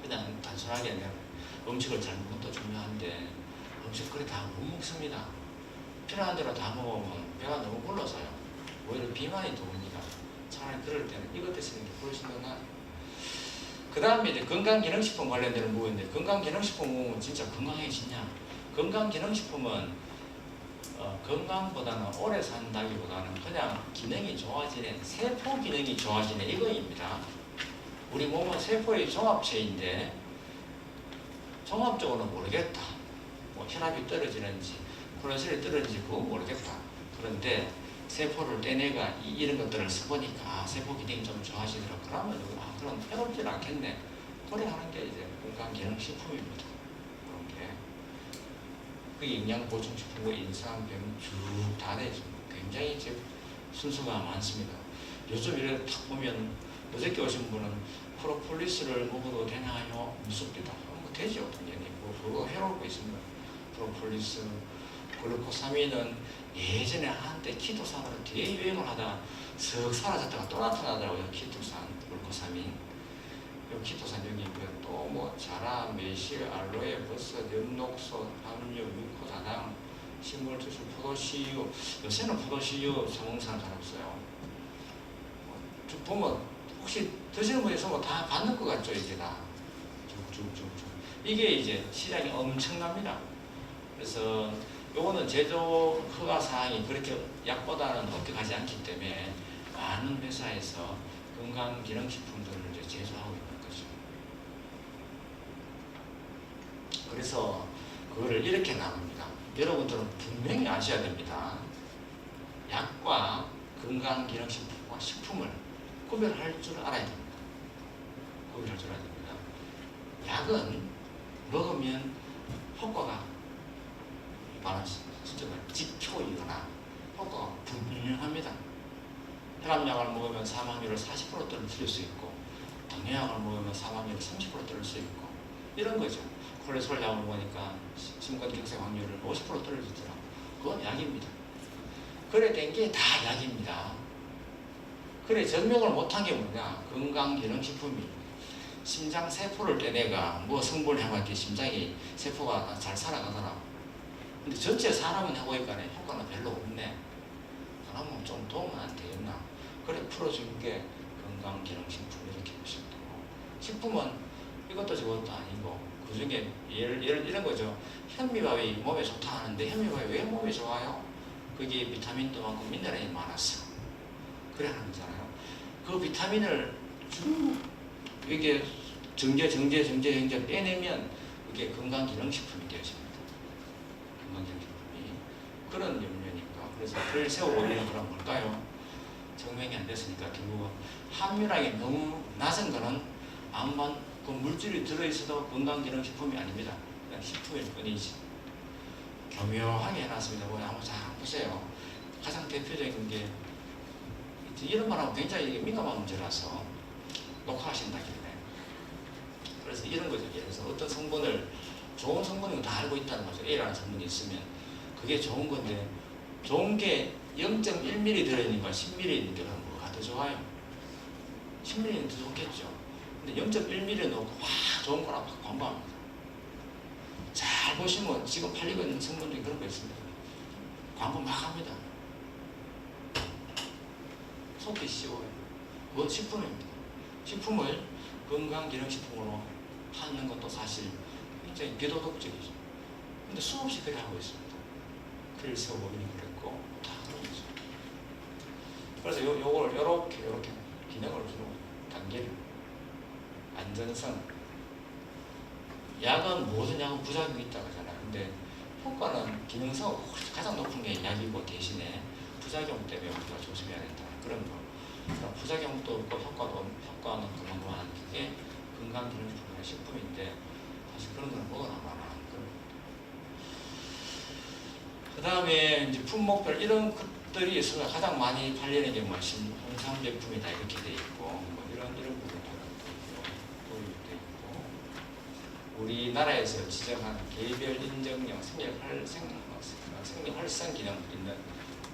그냥 단순하게 내가 음식을 잘 먹는 것도 중요한데 음식 그래 다 못 먹습니다. 필요한 대로 다 먹으면 배가 너무 불러서요. 오히려 비만이 더 옵니다. 차라리 그럴 때는 이것 드시는 게 훨씬 더 나아요. 그 다음에 이제 건강기능식품 관련되는 부분인데 건강기능식품 먹으면 진짜 건강해지냐? 건강기능식품은 건강보다는 오래 산다기보다는 그냥 기능이 좋아지는 세포 기능이 좋아지는 이거입니다. 우리 몸은 세포의 종합체인데 종합적으로는 모르겠다. 뭐 혈압이 떨어지는지 콜레스테롤이 떨어지는지 그건 모르겠다. 그런데 세포를 떼내가 이런 것들을 써보니까 세포 기능이 좀 좋아지더라. 그러면 그럼 해롭지 않겠네. 그래 하는 게 이제 건강기능식품입니다. 이렇게 그 영양보충식품과 인삼병 쭉 다 내죠. 굉장히 이제 순서가 많습니다. 요즘 이렇게 탁 보면 어저께 오신 분은 프로폴리스를 먹어도 되나요? 무섭기도 하고 되죠. 당연히 그거 해로울 거 있습니다. 프로폴리스, 글루코사민은 예전에 한때 키토산으로 되게 유행을 하다가 슥 사라졌다가 또 나타나더라고요. 키토산, 글루코사민. 요 키토산 여기 있고요. 또 뭐 자라, 매실, 알로에, 버섯, 엽록소, 함유, 유코다당, 식물주스, 포도씨유. 요새는 포도씨유 사먹는 사람 잘 없어요. 쭉 보면 혹시 드시는 분이 있으면 다 받는 것 같죠, 이제 다. 쭉쭉쭉쭉. 이게 이제 시장이 엄청납니다. 그래서 요거는 제조 허가 사항이 그렇게 약보다는 엄격하지 않기 때문에 많은 회사에서 건강기능식품들을 이제 제조하고 있는 거죠. 그래서 그거를 이렇게 나눕니다. 여러분들은 분명히 아셔야 됩니다. 약과 건강기능식품과 식품을 구별할 줄 알아야 됩니다. 구별할 줄 알아야 됩니다. 약은 먹으면 효과가 진짜 지표이거나 효과가 분명합니다. 혈압약을 먹으면 사망률을 40% 떨어뜨릴 수 있고 당뇨약을 먹으면 사망률을 30% 떨어뜨릴 수 있고 이런 거죠. 콜레스테롤 약을 먹으니까 심근경색 확률을 50% 떨어지더라. 그건 약입니다. 그래 된 게 다 약입니다. 그래 증명을 못한 게 뭐냐? 건강기능식품이 심장 세포를 떼내가 뭐 성분을 해봤기 심장이 세포가 잘 살아가더라. 근데 전체 사람은 해보니까 효과는 별로 없네. 그러면 좀 도움은 안 되겠나? 그래 풀어준 게 건강기능식품 이렇게 보시면 되고 식품은 이것도 저것도 아니고 그 중에 예를 이런 거죠. 현미밥이 몸에 좋다 하는데 현미밥이 왜 몸에 좋아요? 거기에 비타민도 많고 미네랄이 많았어. 그래 하는 거잖아요. 그 비타민을 쭉 이게 정제 빼내면 그게 건강기능식품이 되어집니다. 건강기능식품이 그런 염려니까 그래서 그걸 세워보면 그럼 뭘까요? 증명이 안 됐으니까 결국은 함유량이 너무 낮은 거는 아무만 그 물질이 들어있어도 건강기능식품이 아닙니다. 그냥 식품일 뿐이지. 교묘하게 해놨습니다. 뭐 한번 잘 보세요. 가장 대표적인 게 이런 말하면 굉장히 민감한 문제라서 녹화하신다길래. 그래서 이런 거죠. 그래서 어떤 성분을 좋은 성분을 다 알고 있다는 거죠. A라는 성분이 있으면 그게 좋은 건데 좋은 게 0.1ml 들어있는 거 10ml 있는 게 그럼 뭐가 더 좋아요? 10ml는 더 좋겠죠. 근데 0.1ml 넣고 와 좋은 거라 막 광고합니다. 잘 보시면 지금 팔리고 있는 성분 중에 그런 거 있습니다. 광고 막 합니다. 속기 쉬워요. 그건 식품입니다. 식품을 건강기능식품으로 하는 것도 사실 굉장히 비도덕적이죠. 근데 수없이 그래 하고 있습니다. 그래서 원인이 그랬고 다 그런 거죠. 그래서 요걸 요렇게 기능을 주는 단계를 안전성. 약은 모든 약은 부작용이 있다고 하잖아요. 근데 효과는 기능성은 가장 높은 게 약이고 대신에 부작용 때문에 우리가 조심해야 된다. 그런 거. 부작용도 없고 효과는 그만한 게 건강기능식품이나 식품인데 사실 그런 걸 먹어나 마나. 그 다음에 이제 품목별 이런 것들이 있으면 가장 많이 팔리는 게 뭐지? 홍삼제품이다 이렇게 돼 있고 뭐 이런 부분도 돼 있고 우리나라에서 지정한 개별 인정형 생명 활성 기능 있는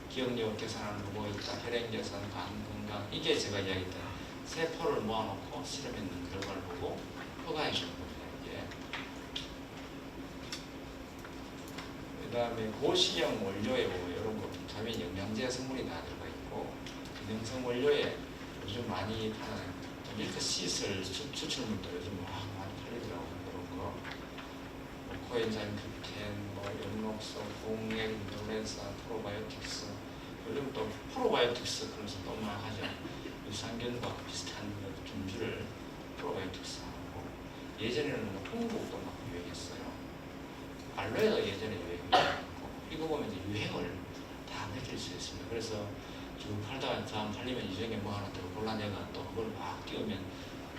기억력 개선하는 뭐 있다, 혈액 개선, 간 건강 이게 제가 이야기했던 세포를 모아놓고 실험했는 결과를 보고 허가해 주는 겁니다. 이게. 그 다음에 고시형 원료에 뭐 이런 거 비타민, 영양제 성분이 다 들어가 있고 기능성 원료에 요즘 많이 파는 밀크시슬 추출물도 요즘 많이 팔리더라고요. 그런 거. 뭐 코엔자임 Q10, 뭐 연록소, 공액, 누렌산, 프로바이오틱스 요즘 또 프로바이오틱스 그러면서 너무 많이 하죠. 유산균과 비슷한 균주를 프로바이오틱스하고 예전에는 뭐 통곡도 막 유행했어요. 알로에도 예전에 유행했고 이거 보면 이제 유행을 다 느낄 수 있습니다. 그래서 쭉 팔다가 다음 팔리면 이 중에 뭐 하나 더 골라내가 또 그걸 막 띄우면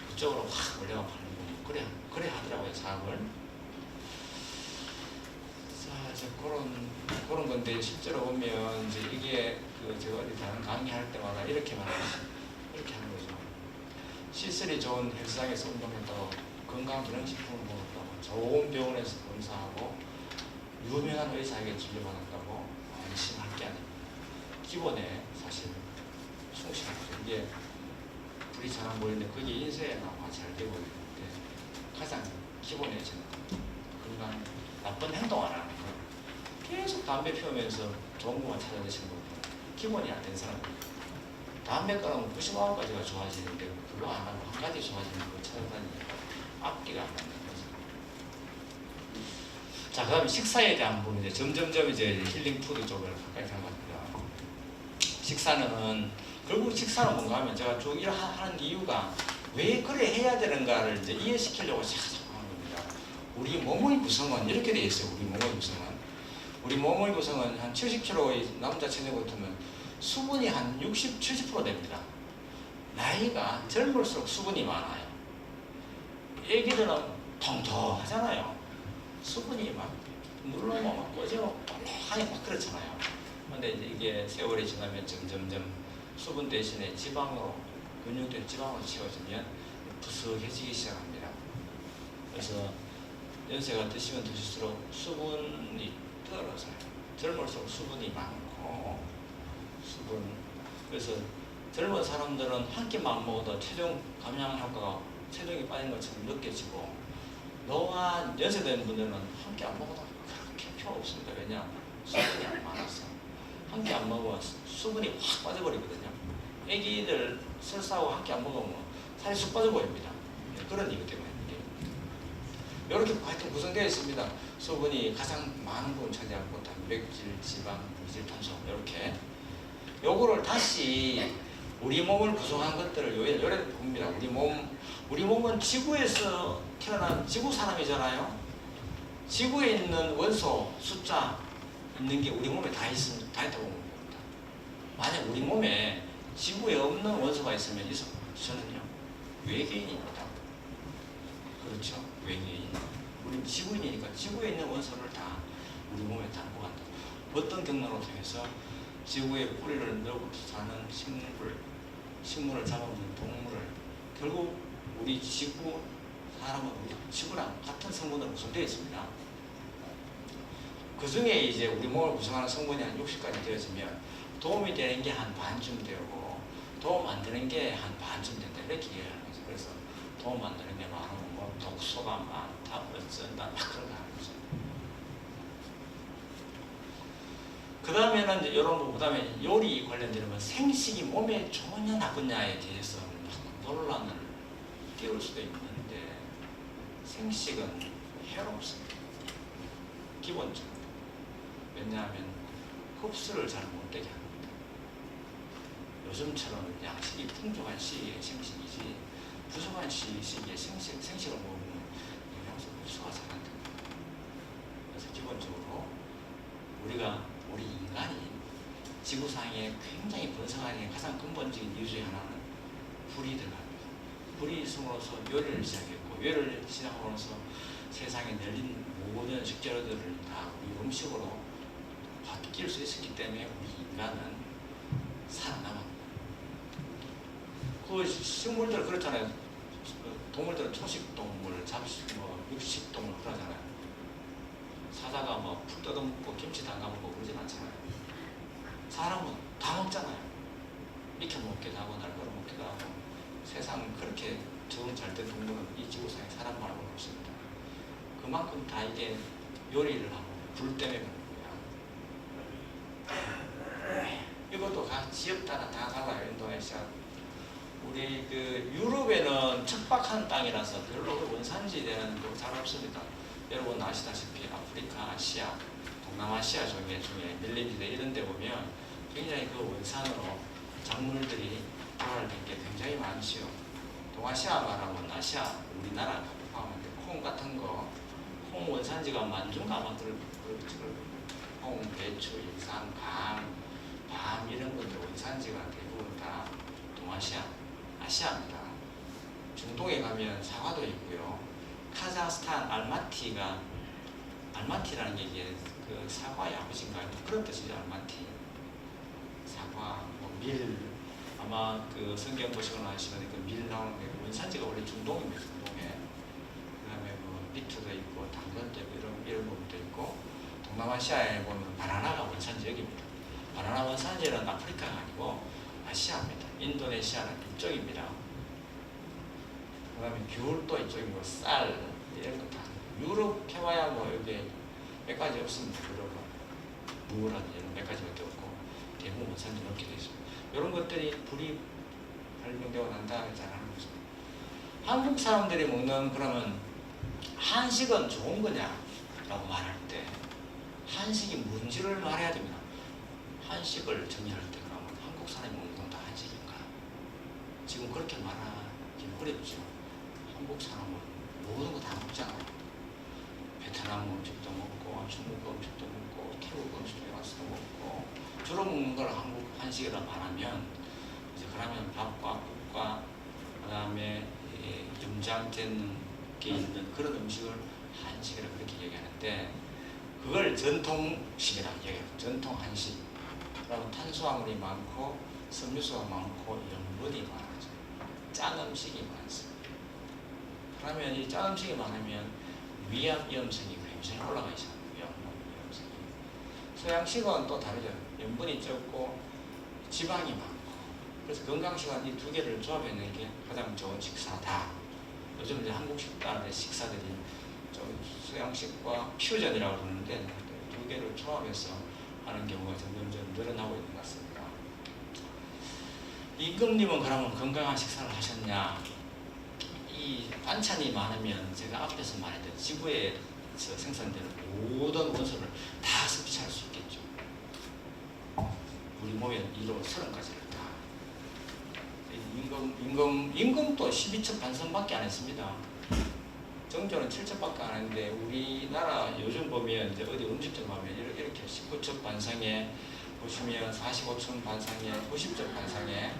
그쪽으로 확 올려가 팔리고 그래 하더라고요. 사업을. 자 이제 그런 건데 실제로 보면 이제 이게 제가 어디 다른 강의할 때마다 이렇게 말하죠. 이렇게 하는 거죠. 시설이 좋은 헬스장에서 운동했다고 건강기능식품을 먹었다고 좋은 병원에서 검사하고 유명한 의사에게 진료받았다고 안심할 게 아닙니다. 기본에 사실 충실하죠. 이게 불이 잘 안 보이는데 그게 인쇄나와 잘 되고 있는데 가장 기본에 저는 건강 나쁜 행동 안 하는 거 계속 담배 피우면서 좋은 것만 찾아 드시는 거고 기본이 안 된 사람입니다. 담배 끊으면 99가지가 좋아지는데 그거 안 하고 한 가지 좋아지는 걸 찾아다니니까 앞뒤가 안 맞는 거죠. 자, 그 다음에 식사에 대한 부분 이제 점점점 이제 힐링 푸드 쪽으로 가까이 들어갑니다. 식사는 결국 식사는 뭔가 하면 제가 쭉 하는 이유가 왜 그래 해야 되는가를 이제 이해시키려고 자꾸 하는 겁니다. 우리 몸의 구성은 이렇게 돼 있어요. 우리 몸의 구성은 한 70kg의 남자 체중 같으면 수분이 한 60, 70% 됩니다. 나이가 젊을수록 수분이 많아요. 애기들은 통통하잖아요. 수분이 막 눌러면 막 꺼지고 빨래하니 막 그렇잖아요. 근데 이제 이게 세월이 지나면 점점점 수분 대신에 지방으로 근육된 지방으로 채워지면 부스해지기 시작합니다. 그래서 연세가 드시면 드실수록 수분이 떨어져요. 젊을수록 수분이 많고 그래서 젊은 사람들은 한 끼만 먹어도 체중 감량 효과가 체중이 빠진 것처럼 느껴지고 노화 연세된 분들은 한 끼 안 먹어도 그렇게 필요 없습니다. 왜냐? 수분이 안 많아서 한 끼 안 먹으면 수분이 확 빠져버리거든요. 애기들 설사하고 한 끼 안 먹으면 살이 쑥 빠져 보입니다. 그런 이유 때문에 이렇게 하여튼 구성되어 있습니다. 수분이 가장 많은 부분 차지하고 단백질, 지방, 이질탄소 이렇게 요거를 다시 우리 몸을 구성한 것들을 요래 봅니다. 우리 몸은 지구에서 태어난 지구 사람이잖아요. 지구에 있는 원소 숫자 있는 게 우리 몸에 다 있다고 봅니다. 만약 우리 몸에 지구에 없는 원소가 있으면 저는요 외계인입니다. 그렇죠? 외계인. 우리 지구인이니까 지구에 있는 원소를 다 우리 몸에 담고 간다. 어떤 경로로 통해서 지구에 뿌리를 넣고 사는 식물을 잡아먹는 동물을 결국 우리 지구 사람은 우리 지구랑 같은 성분으로 구성되어 있습니다. 그 중에 이제 우리 몸을 구성하는 성분이 한 60가지 되어지면 도움이 되는 게 한 반쯤 되고 도움 안 되는 게 한 반쯤 된다 이렇게 얘기하는 거죠. 그래서 도움 안 되는 게 많으면 뭐 독소가 많다 어쩐다 막 그런 거 하는 거죠. 그 다음에는 이제 이런 부분, 그 다음에 요리 관련되는 건 생식이 몸에 좋으냐 나쁘냐에 대해서 논란을 띄울 수도 있는데 생식은 해롭습니다. 기본적으로. 왜냐하면 흡수를 잘 못되게 합니다. 요즘처럼 양식이 풍족한 시기에 생식이지 부족한 시기에 생식을 먹으면 영양소 흡수가 잘 안 됩니다. 그래서 기본적으로 우리 인간이 지구상에 굉장히 번성하는 가장 근본적인 이유 중에 하나는 불이 들어갑니다. 불이 있음으로써 요리를 시작했고 요리를 시작함으로써 세상에 널린 모든 식재료들을 다 우리 음식으로 바뀔 수 있었기 때문에 우리 인간은 살아남았다. 그 식물들 그렇잖아요. 동물들은 초식동물, 육식동물 그러잖아요. 사다가 뭐 풀 뜯어먹고 김치 담가먹고 그러진 않잖아요. 사람은 다 먹잖아요. 익혀 먹기도 하고 날 걸어 먹기도 하고 세상 그렇게 적응 잘 된 동물은 이 지구상에 사람 말고는 없습니다. 그만큼 다 이게 요리를 하고 불 때문에 그런 거야. 이것도 각 지역 따라 다 달라요. 인도네시아. 우리 그 유럽에는 척박한 땅이라서 별로 원산지 되는 거 잘 없습니다. 여러분 아시다시피 아프리카, 아시아, 동남아시아 중에 밀림지대 이런 데 보면 굉장히 그 원산으로 작물들이 발달된 게 굉장히 많지요. 동아시아 말하면 아시아, 우리나라 포함한데 콩 같은 거, 콩 원산지가 만중가 아마 콩, 배추, 인삼, 밤 이런 것들 원산지가 대부분 다 동아시아, 아시아입니다. 중동에 가면 사과도 있고요. 카자흐스탄 알마티라는 게 이게 그 사과의 아버지인가요? 그런 뜻이죠. 알마티. 사과, 밀. 아마 그 성경 보시거나 하시면 그 밀 나오는 게 원산지가 원래 중동입니다. 중동에. 그다음에 뭐 비트도 있고 당근도 있고 이런 부분도 있고 동남아시아에 보면 바나나가 원산지 여기입니다. 바나나 원산지는 아프리카가 아니고 아시아입니다. 인도네시아는 이쪽입니다. 그 다음에 귤도 이쪽이고 쌀 이런 거 다 유럽 해봐야 뭐 여기 몇 가지 없습니다. 유럽은 무라든지 이런 몇 가지밖에 없고 대부분 원산지 넣게 되어 있습니다. 이런 것들이 불이 발명되고 난 다음에 잘하는 거죠. 한국 사람들이 먹는 그러면 한식은 좋은 거냐라고 말할 때 한식이 뭔지를 말해야 됩니다. 한식을 정의할 때 그러면 한국 사람이 먹는 건 다 한식인가? 지금 그렇게 말하기는 어렵죠. 한국 사람은 모든 거 다 먹잖아요. 베트남 음식도 먹고 중국 음식도 먹고 태국 음식도 가서도 먹고 주로 먹는 걸 한국 한식이라 말하면 이제 그러면 밥과 국과 그다음에 염장된 게 있는 그런 음식을 한식이라 그렇게 얘기하는데 그걸 전통식이라고 얘기해요. 전통 한식. 그러면 탄수화물이 많고 섬유소가 많고 염분이 많아져. 짠 음식이 많습니다. 그러면 이 짠 음식이 많으면 위암 위험성이 굉장히 올라가 있어요. 위험성이. 서양식은 또 다르죠. 염분이 적고 지방이 많고. 그래서 건강식은 이 두 개를 조합해내는 게 가장 좋은 식사다. 요즘 이제 한국 식사들이 좀 서양식과 퓨전이라고 그러는데 두 개를 조합해서 하는 경우가 점점 늘어나고 있는 것 같습니다. 임금님은 그러면 건강한 식사를 하셨냐? 이 반찬이 많으면 제가 앞에서 말했던 지구에서 생산되는 모든 원소를 다 섭취할 수 있겠죠. 우리 몸에 이로 30가지를 다. 임금도 12첩 반성밖에 안 했습니다. 정조는 7첩밖에 안 했는데 우리나라 요즘 보면 이제 어디 음식점 가면 이렇게 19첩 반성에 보시면 45층 반상에 90점 반상에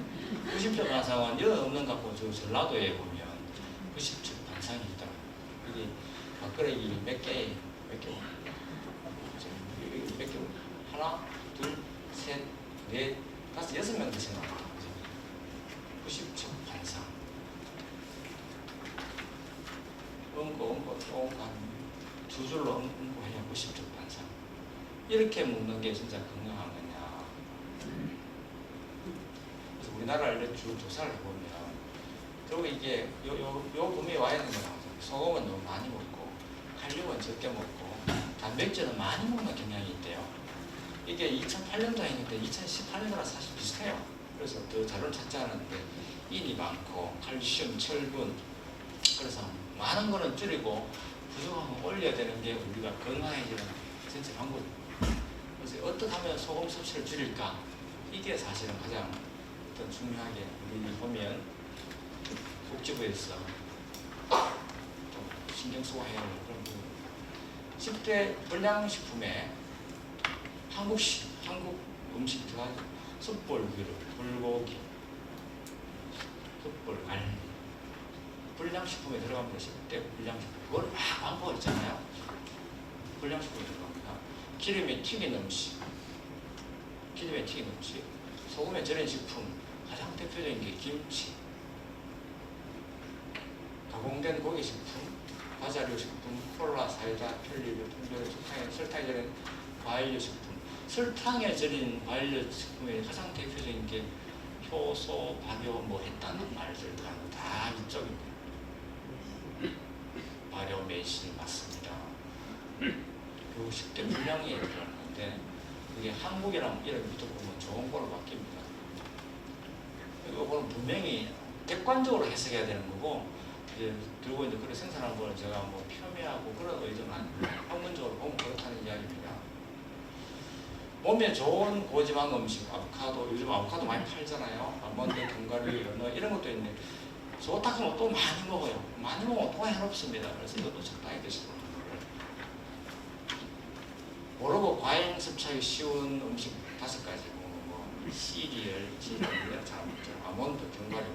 90점 반상은 여 없는 것 같고 저 전라도에 보면 90점 반상이 있다. 여기 막걸리 몇 개? 하나, 둘, 셋, 넷, 다섯, 6명 드시나? 90점 반상. 엉고 두 줄로 엉고 해야 90점 반상. 이렇게 먹는 게 진짜 건강한 거냐? 그래서 우리나라를 쭉 조사를 해보면 그리고 이게 요 범위에 와 있는 거라고. 소금은 너무 많이 먹고 칼륨은 적게 먹고 단백질은 많이 먹는 경향이 있대요. 이게 2008년도에 했는데 2018년도랑 사실 비슷해요. 그래서 더 자료를 찾지 않았는데 인이 많고 칼슘, 철분, 그래서 많은 거는 줄이고 부족한 건 올려야 되는 게 우리가 건강해지는 전체 방법입니다. 그래서 어떻게 하면 소금 섭취를 줄일까? 이게 사실은 가장 어떤 중요하게 우리 보면 복지부에서 좀 신경 쓰고 해야 할 그런 부분. 10대 불량식품에 한국 음식 들어가죠. 숯불기름, 불고기, 숯불, 갈비. 불량식품에 들어갑니다. 10대 불량식품. 그걸 막 광고 있잖아요. 불량식품에 들어갑니다. 기름에 튀긴 음식, 소금에 절인 식품, 가장 대표적인 게 김치, 가공된 고기식품, 과자류식품, 콜라, 사이다, 편리류, 통조림, 설탕에 절인 과일류식품. 설탕에 절인 과일류식품의 가장 대표적인 게 효소, 발효, 뭐 했다는 말들 다 이쪽입니다. 발효, 매실 맞습니다. 그리고 10대 불량이 들어가는데 그게 한국이랑 이름이 붙어보면 좋은 거로 바뀝니다. 이거는 분명히 객관적으로 해석해야 되는 거고 이제 들고 이제 그런 생산한 걸 제가 뭐 폄훼하고 그런 의도는 아니고 학문적으로 보면 그렇다는 이야기입니다. 몸에 좋은 고지방 음식, 아보카도, 요즘 아보카도 많이 팔잖아요. 아몬드, 견과류, 연어 이런 것도 있는데 좋다 하면 또 많이 먹어요. 많이 먹으면 또 해롭습니다. 그래서 이것도 적당히 드시고 모르고 과잉 섭취하기 쉬운 음식 5가지 뭐 시리얼, 잘 먹죠. 아몬드, 견과류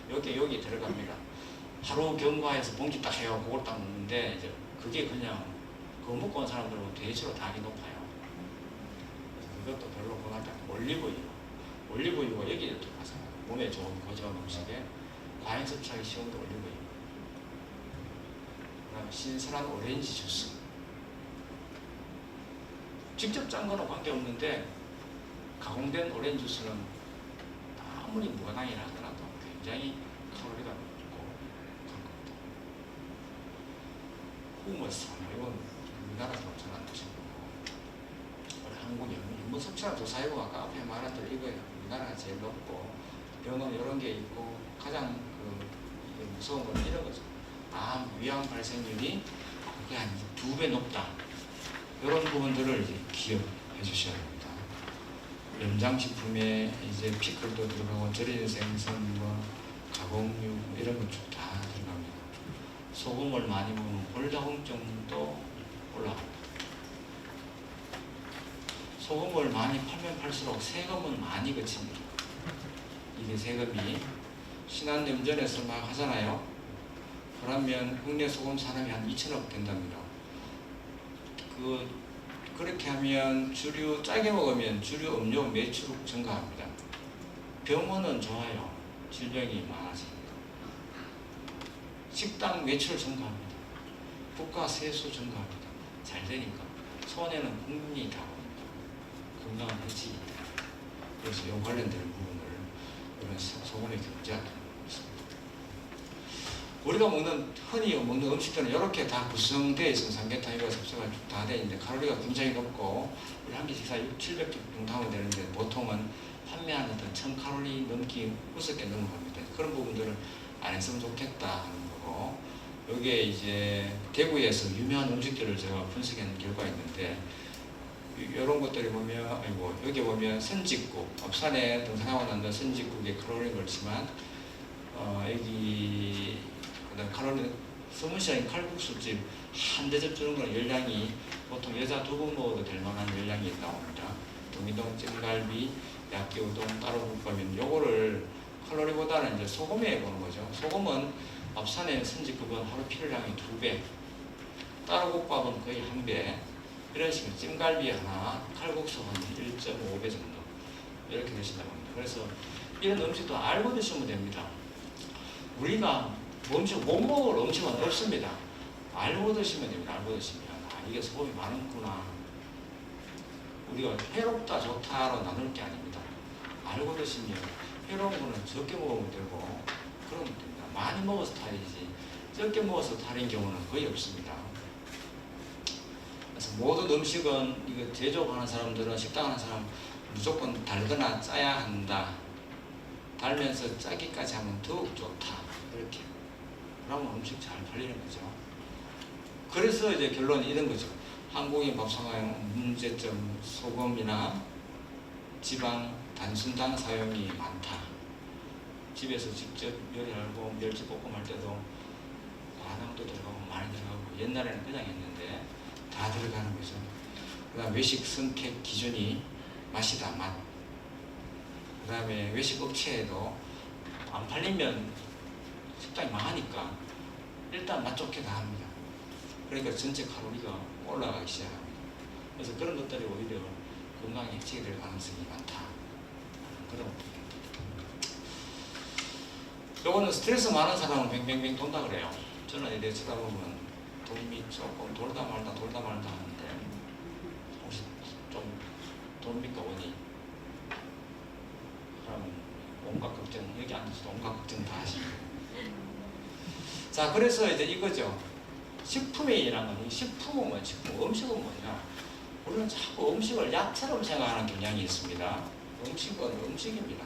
여기 들어갑니다. 하루 경과해서 봉지 딱 해요. 그걸 딱 먹는데 이제 그게 그냥 그거 먹고 온 사람들은 대체로 당이 높아요. 그것도 별로 권하지 않고 올리브유가 여기에 들어가서 몸에 좋은 고지방 음식에 과잉 섭취하기 쉬운 게 올리브유. 그다음에 신선한 오렌지 주스. 직접 짠 거는 관계없는데 가공된 오렌지 주스는 아무리 무관하게 하더라도 굉장히 칼로리가 높고 그런 겁니다. 후머스, 이건 우리나라에서 잘 안 드시는 거고 우리 한국이 뭐 섭취나 조사이고 아까 앞에 말했던 이거예요. 우리나라가 제일 높고 병원 이런 게 있고 가장 무서운 건 이런 거죠. 암, 위암 발생률이 그게 한 2배 높다. 이런 부분들을 이제 기억해 주셔야 됩니다. 염장식품에 이제 피클도 들어가고 절인 생선과 가공육 이런 것 다 들어갑니다. 소금을 많이 먹으면 골다공증도 올라갑니다. 소금을 많이 팔면 팔수록 세금은 많이 거칩니다. 이게 세금이 신한염전에서 막 하잖아요. 그러면 국내 소금 산업이 한 2천억 된답니다. 그렇게 하면 주류 짜게 먹으면 주류 음료 매출 증가합니다. 병원은 좋아요. 질병이 많아지니까. 식당 매출 증가합니다. 국가 세수 증가합니다. 잘 되니까. 손해는 국민이 다 봅니다. 건강한 해치기. 그래서 이 관련된 부분을 이런 소금의 경제학 우리가 흔히 먹는 음식들은 이렇게 다 구성되어 있으면 삼계탕 이거 섭취가 다 되어 있는데 칼로리가 굉장히 높고 우리 한 끼 식사 600-700 정도 하면 되는데 보통은 판매하는 1000칼로리 넘기 우습게 넘어갑니다. 그런 부분들을 안 했으면 좋겠다 하는 거고 여기에 이제 대구에서 유명한 음식들을 제가 분석한 결과가 있는데 이런 것들이 보면 여기 보면 선짓국 앞산에 등산하고 난 선짓국에 칼로리는 그렇지만 여기 칼로리 서문시장의 칼국수집 한 대접 주는 건 열량이 보통 여자 2분 먹어도 될 만한 열량이 나옵니다. 동이동 찜갈비, 야끼우동, 따로국밥인 요거를 칼로리보다는 이제 소금에 보는 거죠. 소금은 밥산의 선지급은 하루 필요량이 2배, 따로국밥은 거의 1배, 이런 식으로 찜갈비 하나, 칼국수 한 1.5배 정도 이렇게 드신다고 합니다. 그래서 이런 음식도 알고 드시면 됩니다. 우리가 음식 못 먹을 음식은 없습니다. 알고 드시면 됩니다. 알고 드시면 이게 소금이 많구나. 우리가 해롭다 좋다로 나눌 게 아닙니다. 알고 드시면 해로운 거는 적게 먹으면 되고 그러면 됩니다. 많이 먹어서 탈이지 적게 먹어서 탈인 경우는 거의 없습니다. 그래서 모든 음식은 이거 제조하는 사람들은 식당 하는 사람 무조건 달거나 짜야 한다. 달면서 짜기까지 하면 더욱 좋다. 이렇게 그러면 음식 잘 팔리는 거죠. 그래서 이제 결론이 이런 거죠. 한국인 밥상의 문제점, 소금이나 지방, 단순당 사용이 많다. 집에서 직접 요리하고 멸치볶음 할 때도 간장도 들어가고 많이 들어가고 옛날에는 그냥 했는데 다 들어가는 거죠. 그 다음 외식 선택 기준이 맛이다, 맛. 그 다음에 외식 업체에도 안 팔리면 식당이 망하니까 일단 맛 좋게 다 합니다. 그러니까 전체 칼로리가 올라가기 시작합니다. 그래서 그런 것들이 오히려 건강에 해치게 될 가능성이 많다. 그런 요거는 스트레스 많은 사람은 뱅뱅뱅 돈다 그래요. 저는 이래 쳐다보면 돈이 조금 돌다 말다 하는데 혹시 좀 돕니까 원이? 그러면 온갖 걱정, 여기 앉아서 온갖 걱정 다 하시고. 자, 그래서 이제 이거죠. 식품에 일하는 건, 식품은 뭐야? 음식은 뭐냐? 우리는 자꾸 음식을 약처럼 생각하는 경향이 있습니다. 음식은 음식입니다.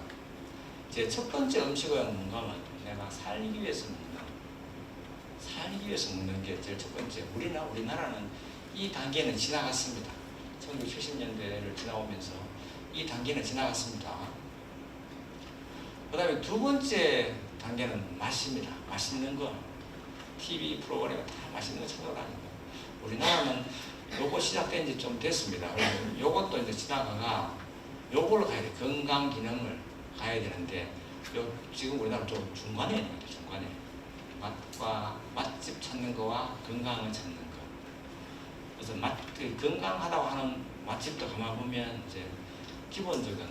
제 첫 번째 음식은 뭔가 하면 내가 살기 위해서 먹는다. 살기 위해서 먹는 게 제일 첫 번째. 우리나라는 이 단계는 지나갔습니다. 1970년대를 지나오면서 이 단계는 지나갔습니다. 그 다음에 두 번째 단계는 맛입니다. 맛있는 거. TV 프로그램에 다 맛있는 거 찾아다니고. 우리나라는 요거 시작된 지 좀 됐습니다. 요것도 이제 지나가가 요걸로 가야 돼. 건강 기능을 가야 되는데 지금 우리나라 좀 중간에 있는 거죠. 중간에. 맛집 찾는 거와 건강을 찾는 거. 그래서 건강하다고 하는 맛집도 가만 보면 이제 기본적인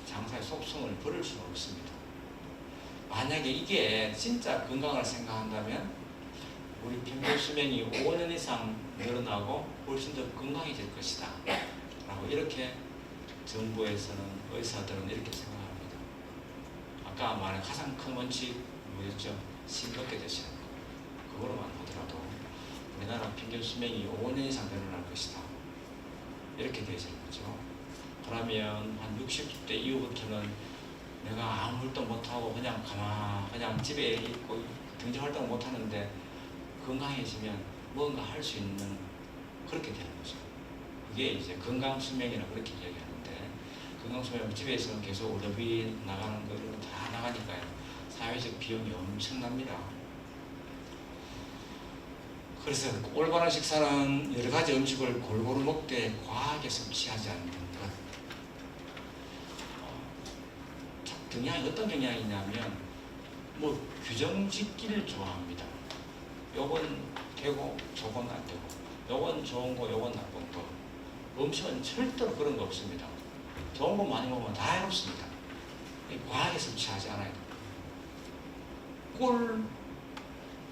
장사의 속성을 버릴 수는 없습니다. 만약에 이게 진짜 건강을 생각한다면 우리 평균 수명이 5년 이상 늘어나고 훨씬 더 건강해질 것이다 라고 이렇게 정부에서는 의사들은 이렇게 생각합니다. 아까 말한 가장 큰 원칙 뭐였죠? 싱겁게 드시는 거. 그거로만 보더라도 우리나라 평균 수명이 5년 이상 늘어날 것이다. 이렇게 되어 있는 거죠. 그러면 한 60대 이후부터는 내가 아무 일도 못하고 그냥 집에 있고 경제활동을 못하는데 건강해지면 뭔가 할 수 있는 그렇게 되는 거죠. 그게 이제 건강수명이라고 그렇게 이야기하는데 건강수명 집에서 계속 의료비 나가는 거를 다 나가니까요. 사회적 비용이 엄청납니다. 그래서 올바른 식사는 여러 가지 음식을 골고루 먹되 과하게 섭취하지 않는 것. 경향이 어떤 경향이냐면 규정 짓기를 좋아합니다. 요건 되고 저건 안 되고 요건 좋은 거 요건 나쁜 거. 음식은 절대로 그런 거 없습니다. 좋은 거 많이 먹으면 다 해롭습니다. 과하게 섭취하지 않아요. 꿀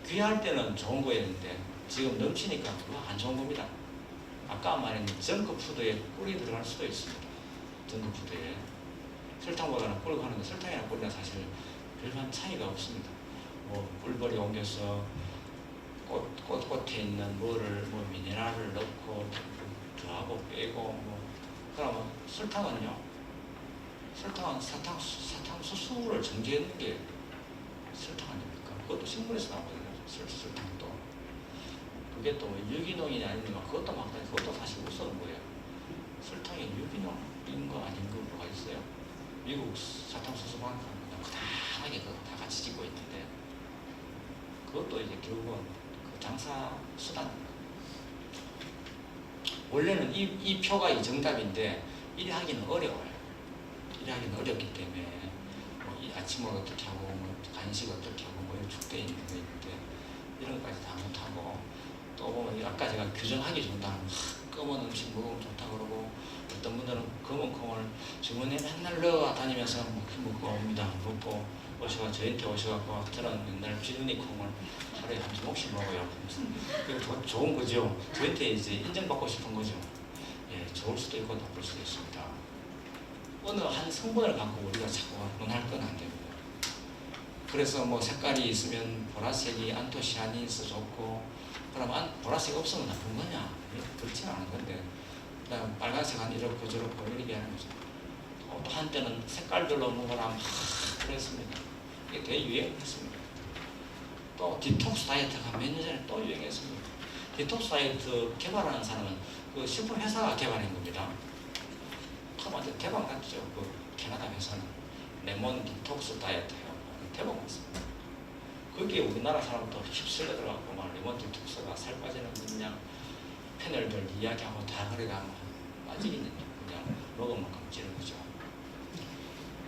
귀할 때는 좋은 거였는데 지금 넘치니까 그거 안 좋은 겁니다. 아까 말한 정크푸드에 꿀이 들어갈 수도 있습니다. 정크푸드에 설탕보다는 꿀을 하는데 설탕이나 꿀이나 사실 별반 차이가 없습니다. 꿀벌이 옮겨서 꽃에 있는 미네랄을 넣고 더하고 빼고 그러면 설탕은요? 설탕은 사탕수수를 정제하는 게 설탕 아닙니까? 그것도 식물에서 나오거든요. 설탕도. 그게 또 유기농이냐 아닌가 그것도 막다니 그것도 사실 우스운 거예요. 설탕이 유기농인 거 아닌 거 뭐가 있어요? 미국 사탕수수 방앗간 그냥 그다하게 다 같이 짓고 있는데 그것도 이제 결국은 그 장사 수단입니다. 원래는 이 표가 이 정답인데 이래 하기는 어려워요. 이래 하기는 어렵기 때문에 뭐 이 아침을 어떻게 하고 뭐 간식 어떻게 하고 뭐 이런 축되어 있는 거 있는데 이런 것까지 다 못하고 또 보면 아까 제가 규정하기 좋다 검은 음식 먹으면 좋다 그러고 어떤 분들은 검은 콩을 주머니에 맨날 넣어 다니면서 먹고 옵니다. 먹고 저한테 오셔갖고 저는 맨날 비누니 콩을 하루에 한 주먹씩 먹어요. 그게 좋은 거죠. 저한테 이제 인정받고 싶은 거죠. 예, 좋을 수도 있고 나쁠 수도 있습니다. 어느 한 성분을 갖고 우리가 자꾸 논할 건 안 됩니다. 그래서 뭐 색깔이 있으면 보라색이 안토시아닌이 있어 좋고 그럼 보라색 없으면 나쁜 거냐? 그렇지는 않은 건데 그다음 빨간색 한 이렇고 저렇고 이렇게 하는 거죠. 또 한때는 색깔별로 먹으라 그랬습니다. 이게 대유행했습니다. 또 디톡스 다이어트가 몇 년 전에 또 유행했습니다. 디톡스 다이어트 개발하는 사람은 그 식품 회사가 개발한 겁니다. 참 완전 대박 났죠. 그 캐나다 회사는 레몬 디톡스 다이어트요. 대박 났습니다. 거기에 우리나라 사람도 휩쓸려 들어가고 막 레몬 디톡스가 살 빠지는 그냥 패널들 이야기하고 다 그래가 빠지겠는데 그냥 먹은 만큼 찌는 거죠.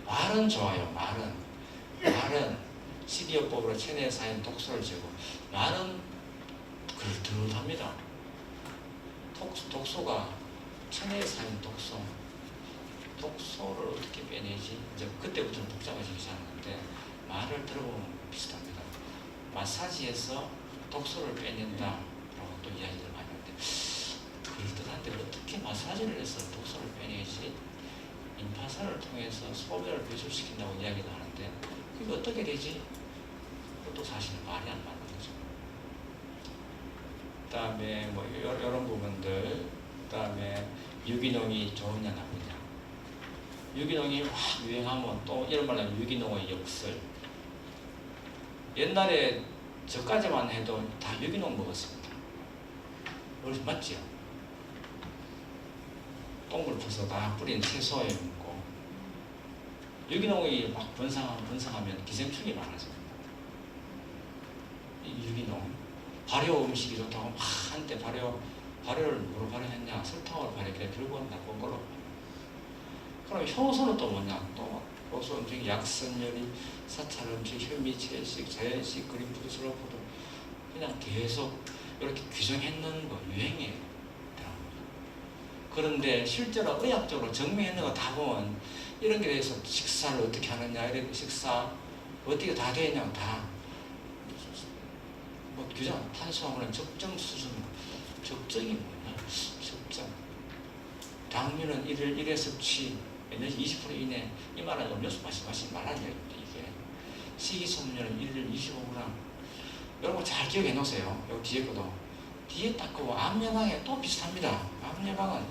말은 좋아요. 말은 12요법으로 체내에 쌓인 독소를 제거. 말은 그럴듯합니다. 독소가 체내에 쌓인 독소를 어떻게 빼내지? 이제 그때부터는 복잡해지기 시작하는데 말을 들어보면 비슷합니다. 마사지에서 독소를 빼낸다라고 또 이야기를 많이 하는데 그럴듯한데 어떻게 마사지를 해서 독소를 빼내지? 임파선을 통해서 소변을 배출시킨다고 이야기를 하는데 그게 어떻게 되지? 그것도 사실은 말이 안 맞는 거죠. 그 다음에 뭐 이런 부분들, 그 다음에 유기농이 좋으냐 나쁘냐. 유기농이 확 유행하면 또 이런 말로 하면 유기농의 역설. 옛날에 저까지만 해도 다 유기농 먹었습니다. 맞지요? 똥을 퍼서 다 뿌린 채소에 먹고 유기농이 막 번성하면 기생충이 많아집니다. 유기농 발효 음식이 좋다고 막 한때 발효를 뭐로 발효했냐 설탕으로 발효했길래 결국은 나쁜 걸로. 그럼 효소는 또 뭐냐? 또 효소 음식 약선열이 사찰 음식 현미 채식 자연식 그린푸드 슬로푸드 그냥 계속 이렇게 규정했는 거 유행이에요. 그런데 실제로 의학적으로 증명했는 거 다 보면 이런 게 대해서 식사를 어떻게 하느냐 이런 식사 어떻게 다 되냐 다 뭐 규정 탄수화물은 적정 수준 적정이 뭐냐 적정 당류는 1회 섭취 에너지 20% 이내 이 말은 음료수 마시지 말라는 얘기입니다. 이게 식이섬유는 1일 25g 여러분 잘 기억해 놓으세요. 여기 뒤에 거도 뒤에 딱 그 암 예방에 또 비슷합니다. 암 예방은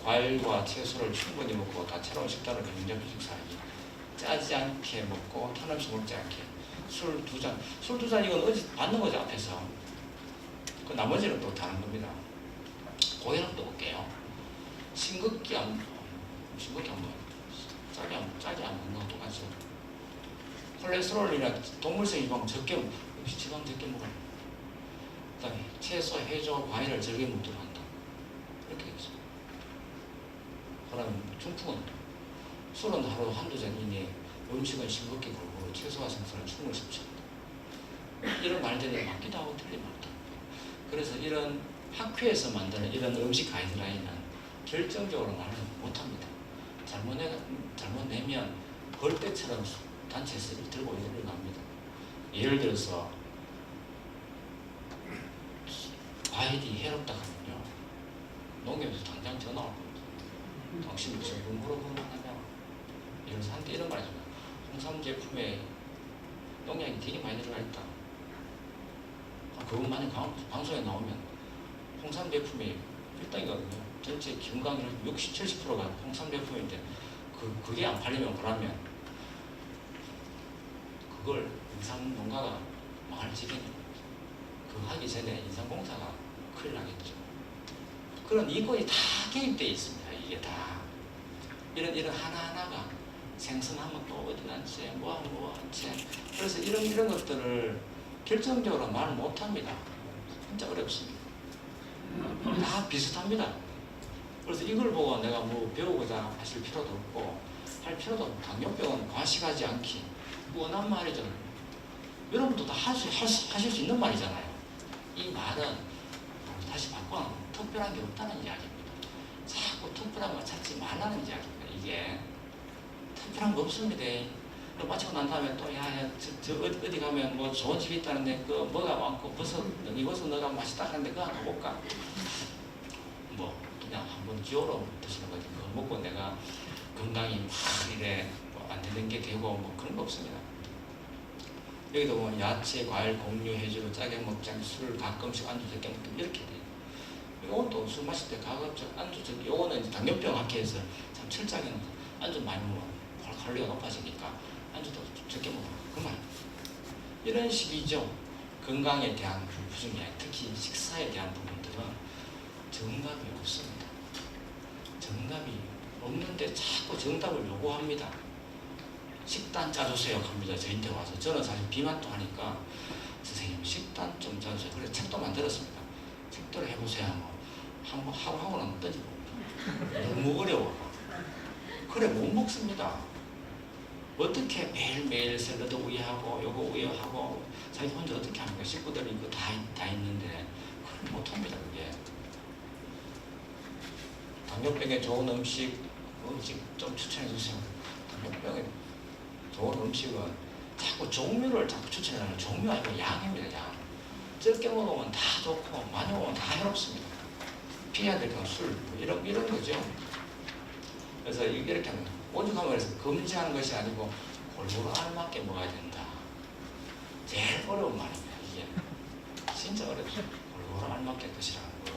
과일과 채소를 충분히 먹고 다채로운 식단을 경제적 식사하기 짜지 않게 먹고 탄음식 먹지 않게 술 2잔 이건 어디 받는 거죠 앞에서. 그 나머지는 또 다른 겁니다. 고기는 또 볼게요. 싱겁게 안 먹어요. 짜게 안 먹는 거 똑같죠. 콜레스테롤이나 동물성 지방 역시 지방 적게 먹어요. 그 다음에 채소, 해조, 과일을 적게 먹도록 한다. 이렇게 되죠. 그럼 중풍은 술은 하루 한두 잔 이내 음식은 싱겁게 골고루 채소와 생선을 충분히 섭취한다. 이런 말들이 맞기도 하고 틀린 말도 합니다. 그래서 이런 학회에서 만드는 이런 음식 가이드라인은 결정적으로 말을 못합니다. 잘못 내면 벌떼처럼 단체에서 들고 예를 갑니다. 예를 들어서 과일이 해롭다 하면요 농협에서 당장 전화 올 겁니다. 당신 무슨 공부로 하냐. 예를 들어서 한때 이런 말 해줘요. 홍삼 제품에 농약이 되게 많이 들어가 있다. 그것만이 방송에 나오면 홍삼 제품이 필당이거든요. 전체 건강률 60-70%가 홍삼 제품인데 그게 안 팔리면 그러면 그걸 인삼 농가가 망할 지경이에요. 그거 하기 전에 인삼공사가 큰일 나겠죠. 그런 이권이 다 개입되어 있습니다. 이게 다 이런 하나하나가 생선하면 또 어디 난채 뭐한 채 그래서 이런 것들을 결정적으로 말 못합니다. 진짜 어렵습니다. 다 비슷합니다. 그래서 이걸 보고 내가 뭐 배우고자 하실 필요도 없고 할 필요도 없고 당뇨병은 과식하지 않기 뻔한 말이죠. 여러분도 다 하실 수 있는 말이잖아요. 이 말은 다시 바꿔 특별한 게 없다는 이야기입니다. 자꾸 특별한 걸 찾지 말라는 이야기입니다. 이게 특별한 거 없습니다. 마치고 난 다음에 또 저 어디 가면 뭐 좋은 집이 있다는데 그 뭐가 많고 버섯 너가 맛있다 하는데 그거 한번 가볼까? 뭐 그냥 한번 기호로 드시는 거지. 그거 먹고 내가 건강이 막 이래 뭐안 되는 게 되고 뭐 그런 거 없습니다. 여기도 뭐 야채, 과일, 곡류, 해주로 짜게 먹자, 술 가끔씩 안주 적게 먹자 이렇게 돼요. 요건 또 술 마실 때 가급적 안주 적게, 요거는 이제 당뇨병 학회에서 참 철저하게는 안주 많이 먹으면 칼로리가 높아지니까 안주도 적게 먹어. 그만. 이런 식이죠. 건강에 대한 부분이 특히 식사에 대한 부분들은 정답이 없습니다. 정답이 없는데 자꾸 정답을 요구합니다. 식단 짜주세요 합니다. 저한테 와서. 저는 사실 비만도 하니까 선생님 식단 좀 짜주세요. 그래서 책도 만들었습니다. 책도를 해보세요. 뭐 한번 하고는 떠지고 너무 어려워. 그래 못 먹습니다. 어떻게 매일매일 샐러드 우유하고 요거 우유하고 자기 혼자 어떻게 합니까? 식구들이 이거 다 있는데 그걸 못합니다. 그게 당뇨병에 좋은 음식 좀 추천해 주세요. 당뇨병에 좋은 음식은 자꾸 종류를 자꾸 추천하는 종류 아니고 양입니다. 양. 적게 먹으면 다 좋고 많이 먹으면 다 해롭습니다. 피해야 될 건 술 뭐 이런 거죠. 그래서 이렇게 합니다. 오죽하면 그래서 금지하는 것이 아니고 골고루 알맞게 먹어야 된다. 제일 어려운 말입니다. 이게 진짜 어렵죠. 골고루 알맞게 드시라는 거.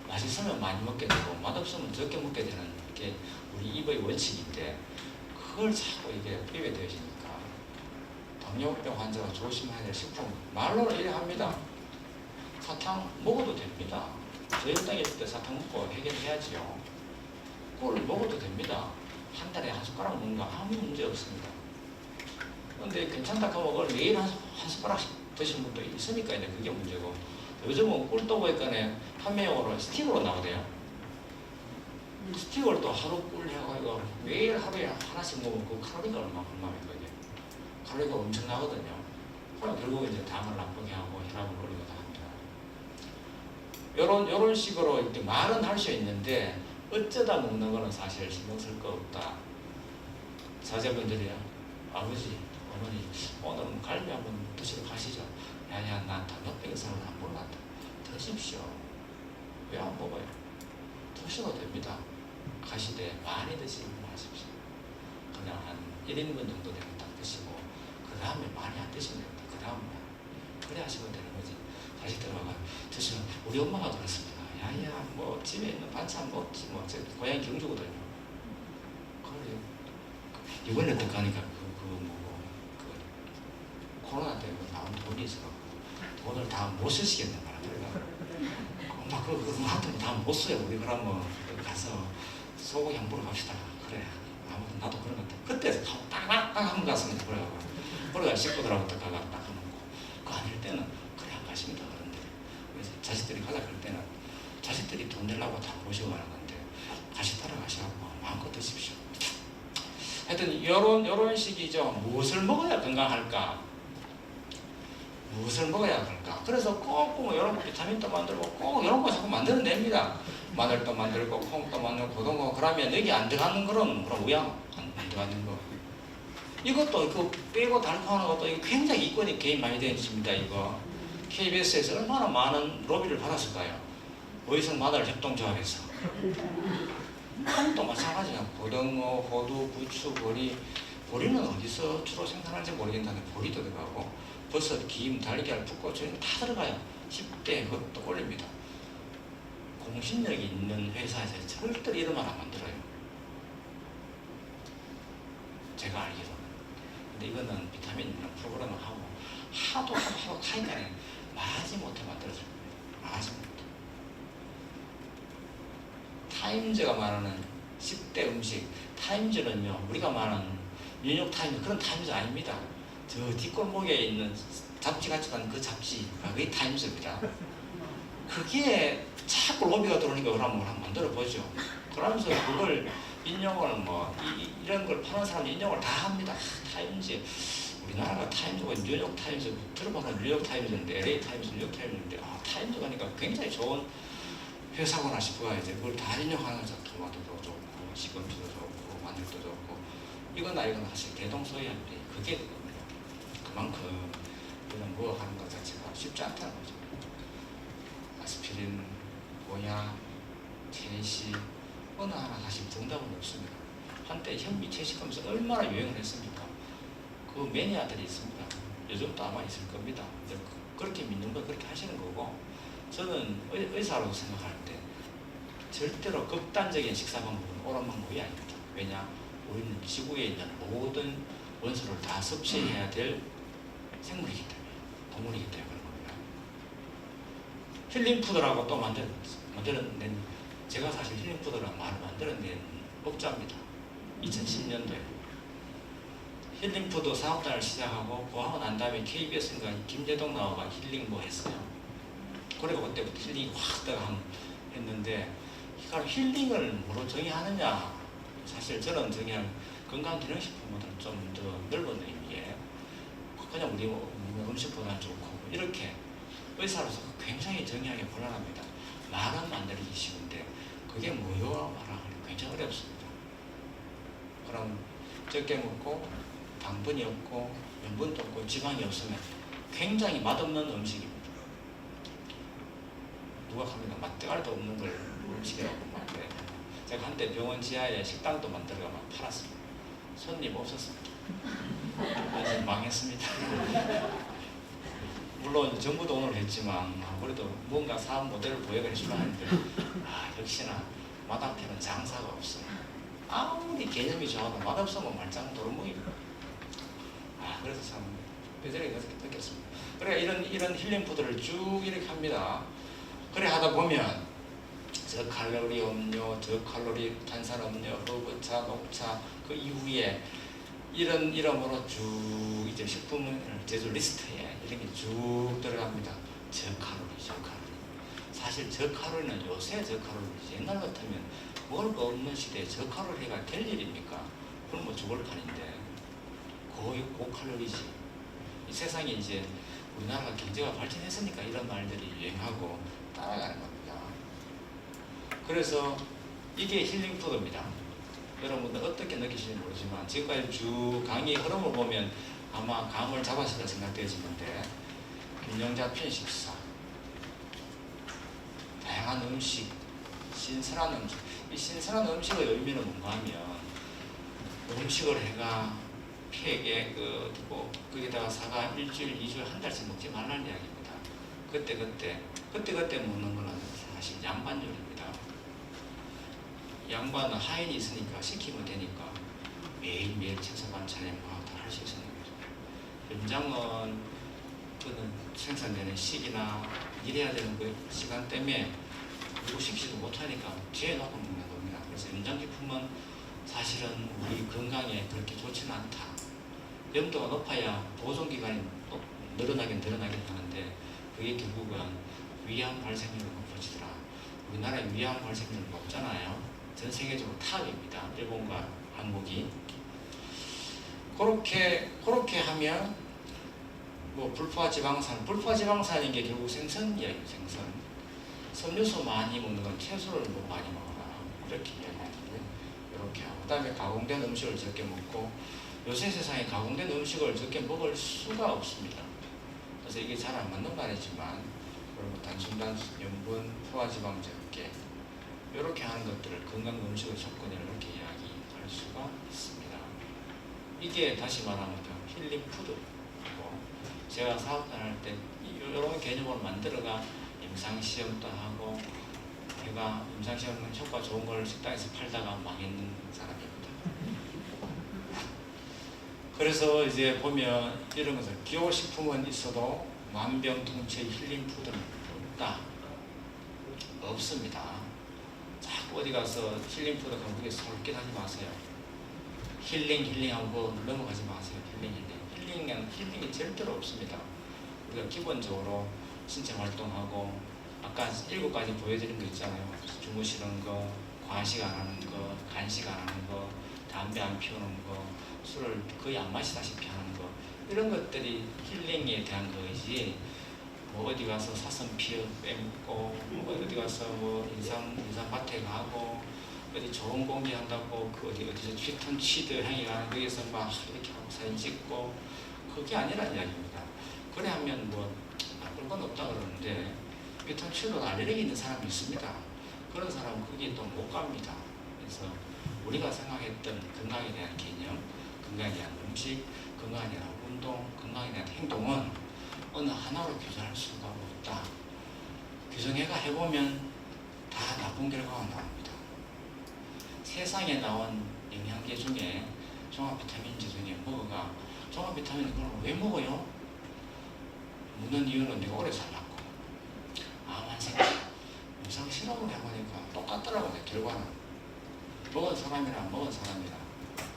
맛있으면 많이 먹게 되고 맛없으면 적게 먹게 되는 게 우리 입의 원칙인데 그걸 자꾸 이게 입에 되어지니까 당뇨병 환자가 조심해야 될 식품 말로는 이래 합니다. 사탕 먹어도 됩니다. 저희 땅에 있을 때 사탕 먹고 해결해야지요. 꿀 먹어도 됩니다. 한 달에 한 숟가락 먹는 거 아무 문제 없습니다. 그런데 괜찮다 하면 그걸 매일 한 숟가락씩 드시는 분도 있으니까 이제 그게 문제고 요즘은 꿀도 보니까 판매용으로 스틱으로 나오대요. 스틱을 또 하루 꿀 해가지고 매일 하루에 하나씩 먹으면 그 칼로리가 얼마입니까 이게? 칼로리가 엄청나거든요. 그럼 결국 이제 당을 나쁘게 하고 혈압을 올리고 다 합니다. 요런 식으로 이렇게 말은 할 수 있는데 어쩌다 먹는 거는 사실 신경 쓸 거 없다. 자제분들이 아버지, 어머니 오늘은 갈비 한번 드시러 가시죠. 야야 난 당뇨병 있어서 안 몰랐다. 드십시오. 왜 안 먹어요? 드셔도 됩니다. 가시되 많이 드시지 마십시오. 그냥 한 1인분 정도 되면 딱 드시고 그 다음에 많이 안 드시면 됩니다. 그 다음에 그래 하시면 되는 거지. 자식들하고 드시면 우리 엄마가 그랬습니다. 야야 뭐 집에 있는 반찬 먹지 뭐 제 고향이 경주거든요. 그래 이번에 또 가니까 코로나 때문에 나온 돈이 있어갖고 돈을 다 못 쓰시겠네 말하더라고요. 엄마 그거 하여튼 다 못 써요. 우리 그러면 가서 소고기 한번 보러 갑시다. 그래 아무튼 나도 그런 것 같아. 그때 딱 한번 갔습니다. 그래가 식구들하고 딱 가가 딱 먹고 그 아닐 때는 그래 안 가십니다. 그런데 그래서 자식들이 가자 그럴 때는 자식들이 돈 내려고 다 모시고 가는 건데 같이 따라가시라고 마음껏 드십시오. 하여튼 요런 식이죠. 무엇을 먹어야 건강할까? 무엇을 먹어야 할까? 그래서 꼭 이런 거 비타민도 만들고 꼭 이런 거 자꾸 만들어냅니다. 마늘도 만들고 콩도 만들고 고등어 그러면 여기 안 들어가는 거는 그럼 우양 안 들어가는 거. 이것도 그 빼고 달콤하는 것도 이거 굉장히 이권이 개입 많이 되어 있습니다. 이거 KBS에서 얼마나 많은 로비를 받았을까요? 어디서 마늘 협동조합에서 콩도 마찬가지야. 고등어, 호두, 부추, 보리. 보리는 어디서 주로 생산하는지 모르겠는데 보리도 들어가고 버섯, 김, 달걀, 풋고추 이런 거 다 들어가요. 10대 그것도 올립니다. 공신력이 있는 회사에서 절대로 이런 말 안 만들어요. 제가 알기로는. 근데 이거는 비타민 프로그램을 하고 하도 타니까 마지 못해 만들어줄 거예요. 마지 못해. 타임즈가 말하는 10대 음식, 타임즈는요, 우리가 말하는 뉴욕타임즈 그런 타임즈 아닙니다. 저 뒷골목에 있는 잡지 같지만 그 잡지, 그게 타임즈입니다. 그게 자꾸 로비가 들어오니까 그러면 한번 만들어 보죠. 그러면서 그걸 인용을 이런 걸 파는 사람 인용을 다 합니다. 타임즈, 우리나라가 타임즈가 뉴욕 타임즈 들어보면 뉴욕 타임즈인데 LA 타임즈, 뉴욕 타임즈인데 타임즈 가니까 굉장히 좋은 회사구나 싶어가 이제 그걸 다 인용하는 거죠. 토마토도 좋고 시금치도 좋고 마늘도 좋고 이거나 사실 대동소이한데 그게 그겁니다. 그만큼 그냥 뭐 하는 것 자체가 쉽지 않다는 거죠. 아스피린, 보약, 채식 어느 하나 사실 정답은 없습니다. 한때 현미 채식하면서 얼마나 유행을 했습니까? 그 매니아들이 있습니다. 요즘도 아마 있을 겁니다. 그렇게 믿는 건 그렇게 하시는 거고 저는 의사로 생각하는데 절대로 극단적인 식사 방법은 옳은 방법이 아닙니다. 왜냐? 우리는 지구에 있는 모든 원소를 다 섭취해야 될 생물이기 때문에, 동물이기 때문에 그런 겁니다. 힐링푸드라고 또 만들어낸, 제가 사실 힐링푸드라는 말을 만들어낸 업자입니다. 2010년도에. 힐링푸드 사업단을 시작하고 그하고 난 다음에 KBS인가 김재동 나와가 힐링 뭐 했어요. 그리고 그때부터 힐링이 확 했는데 그럼 힐링을 뭐로 정의하느냐? 사실 저는 정의한 건강기능식품보다는 좀 더 넓은 의미에 그냥 우리 음식보다는 좋고 이렇게 의사로서 굉장히 정의하기 곤란합니다. 말은 만들기 쉬운데 그게 뭐요? 말하기 굉장히 어렵습니다. 그럼 적게 먹고 당분이 없고 염분도 없고 지방이 없으면 굉장히 맛없는 음식입니다. 누가 합니다. 맛대가리도 없는 걸 음식이라고 말해요. 제가 한때 병원 지하에 식당도 만들어가 막 팔았습니다. 손님 없었습니다. 그래서 망했습니다. 물론 정부 돈으로 했지만 그래도 뭔가 사업 모델을 보여가 해주려 하는데 역시나 맛앞에는 장사가 없어요. 아무리 개념이 좋아도 맛없으면 말짱 도루묵입니다. 그래서 참 뼈저리게 느꼈습니다. 그래 이런 힐링푸드를 쭉 이렇게 합니다. 그래 하다 보면 저칼로리 음료, 저칼로리 탄산음료, 허브차, 녹차 그 이후에 이런 이름으로 쭉 이제 식품 제조 리스트에 이런 게 쭉 들어갑니다. 저칼로리. 사실 저칼로리는 요새 저칼로리지 옛날 같으면 먹을 거 없는 시대에 저칼로리가 될 일입니까? 그럼 뭐 죽을 판인데 고칼로리지. 이 세상에 이제 우리나라가 경제가 발전했으니까 이런 말들이 유행하고 따라가는 겁니다. 그래서 이게 힐링푸드입니다. 여러분들 어떻게 느끼시는지 모르지만 지금까지 쭉 강의 흐름을 보면 아마 감을 잡았을까 생각되지는데 균형 잡힌 식사, 다양한 음식, 신선한 음식. 이 신선한 음식의 의미는 뭔가 하면 음식을 해가 팩에 거기다가 사과 일주일, 2주일, 한 달씩 먹지 말라는 이야기입니다. 그때 먹는 거는 사실 양반요리입니다. 양반은 하인이 있으니까 시키면 되니까 매일매일 채소 반찬에 다 할 수 있는 거죠. 현장은 그는 생산되는 시기나 일해야 되는 그 시간 때문에 누구 시키지도 못하니까 뒤에 놓고 먹는 겁니다. 그래서 현장식품은 사실은 우리 건강에 그렇게 좋지는 않다. 염도가 높아야 보존기간이 늘어나긴 하는데 그게 결국은 위암 발생률을 높아지더라. 우리나라의 위암 발생률은 높잖아요. 전 세계적으로 탑입니다. 일본과 한국이. 그렇게 하면 불포화 지방산인 게 결국 생선이에요. 생선. 섬유소 많이 먹는 건 채소를 많이 먹어라. 이렇게 이야기하는데 이렇게 하고 그다음에 가공된 음식을 적게 먹고 요새 세상에 가공된 음식을 적게 먹을 수가 없습니다. 그래서 이게 잘 안 맞는 말이지만 단순 염분, 포화지방 적게 이렇게 하는 것들을 건강 음식의 조건이라고 이렇게 이야기할 수가 있습니다. 이게 다시 말하면 힐링 푸드고 제가 사업단 할 때 이런 개념으로 만들어가 임상시험도 하고 제가 임상시험 효과 좋은 걸 식당에서 팔다가 망했는 사람입니다. 그래서 이제 보면 이런 것을 기호식품은 있어도 만병통치의 힐링 푸드는 없습니다. 자꾸 어디 가서 힐링 푸드 강국에 솔깃하지 마세요. 힐링하고 넘어가지 마세요. 힐링이 절대로 없습니다. 우리가 기본적으로 신체 활동하고 아까 7가지 보여드린 거 있잖아요. 주무시는 거, 과식 안 하는 거, 간식 안 하는 거, 담배 안 피우는 거, 술을 거의 안 마시다시피 하는 거, 이런 것들이 힐링에 대한 거이지, 뭐 어디 가서 사슴 피어 빼먹고, 뭐 어디 가서 뭐 인삼밭에 가고, 어디 좋은 공기 한다고 그 어디서 피톤치드 향이 가는 거기서 막 이렇게 하고 사진 찍고, 그게 아니란 이야기입니다. 그래 하면 뭐 나쁠 건 없다 그러는데, 피톤치드 알레르기 있는 사람이 있습니다. 그런 사람은 거기에 또 못 갑니다. 그래서 우리가 생각했던 건강에 대한 개념, 건강에 대한 음식, 건강에 대한 운동, 건강에 대한 행동은 어느 하나로 규정할 수가 없다. 규정해가 해보면 다 나쁜 결과가 나옵니다. 세상에 나온 영양제 중에 종합비타민제 중에 뭐가 종합비타민을 그걸 왜 먹어요? 묻는 이유는 내가 오래 살라고. 암만 생겨. 임상 실험을 해보니까 똑같더라고요. 결과는 먹은 사람이랑 안 먹은 사람이랑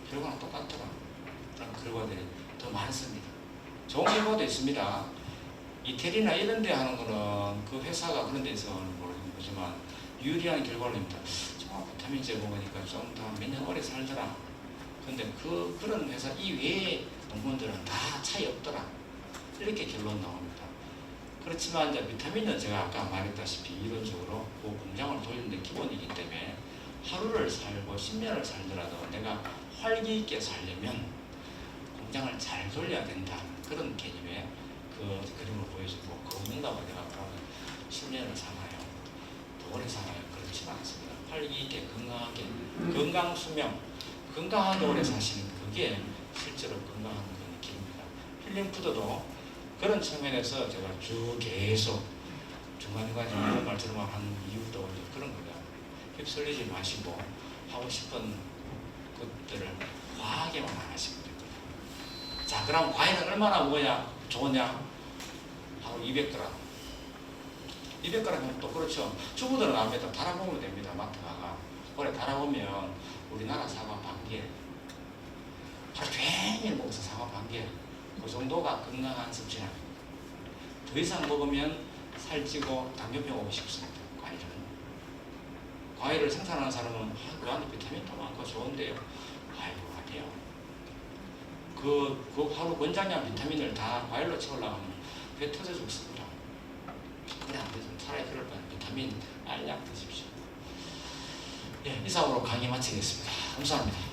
결과는 똑같더라. 그런 결과들이 더 많습니다. 좋은 결과도 있습니다. 이태리나 이런 데 하는 거는 그 회사가 그런 데서는 모르지만 유리한 결과를 냅니다. 비타민제 먹으니까 좀 더 몇 년 오래 살더라. 근데 그런 회사 이외의 논문들은 다 차이 없더라. 이렇게 결론 나옵니다. 그렇지만 이제 비타민은 제가 아까 말했다시피 이론적으로 그 공장을 돌리는 데 기본이기 때문에 하루를 살고 10년을 살더라도 내가 활기 있게 살려면 공장을 잘 돌려야 된다. 그런 개념의 그 그림을 보여주고 그거 먹는다고 내가 그러면 10년을 사나요? 더 오래 사나요? 그렇지는 않습니다. 활기 있게 건강하게 건강 수명 건강하게 오래 사시는 그게 실제로 건강한 그 느낌입니다. 힐링 푸드도 그런 측면에서 제가 쭉 계속 중간중간 이런 말 들으면 하는 이유도 그런 거예요. 휩쓸리지 마시고 하고 싶은 것들을 과하게만 안 하시면 됩니다. 자, 그럼 과일은 얼마나 먹어야 좋으냐? 하루 200g. 200g이면 또 그렇죠. 주부들은 아무래도 달아보면 됩니다. 마트 가가. 그래 달아보면 우리나라 사과 반개. 하루 종일 먹어서 사과 반개. 그 정도가 건강한 섭취량입니다. 더 이상 먹으면 살찌고 당뇨병 오기 쉽습니다. 과일은. 과일을 생산하는 사람은 그 안에 비타민도 많고 좋은데요. 아이고 아니에요. 그 하루 권장량 비타민을 다 과일로 채우려고 하면 배 터져 죽습니다. 그래 안 되죠. 차라리 그럴 바에 비타민 알약 드십시오. 예, 이상으로 강의 마치겠습니다. 감사합니다.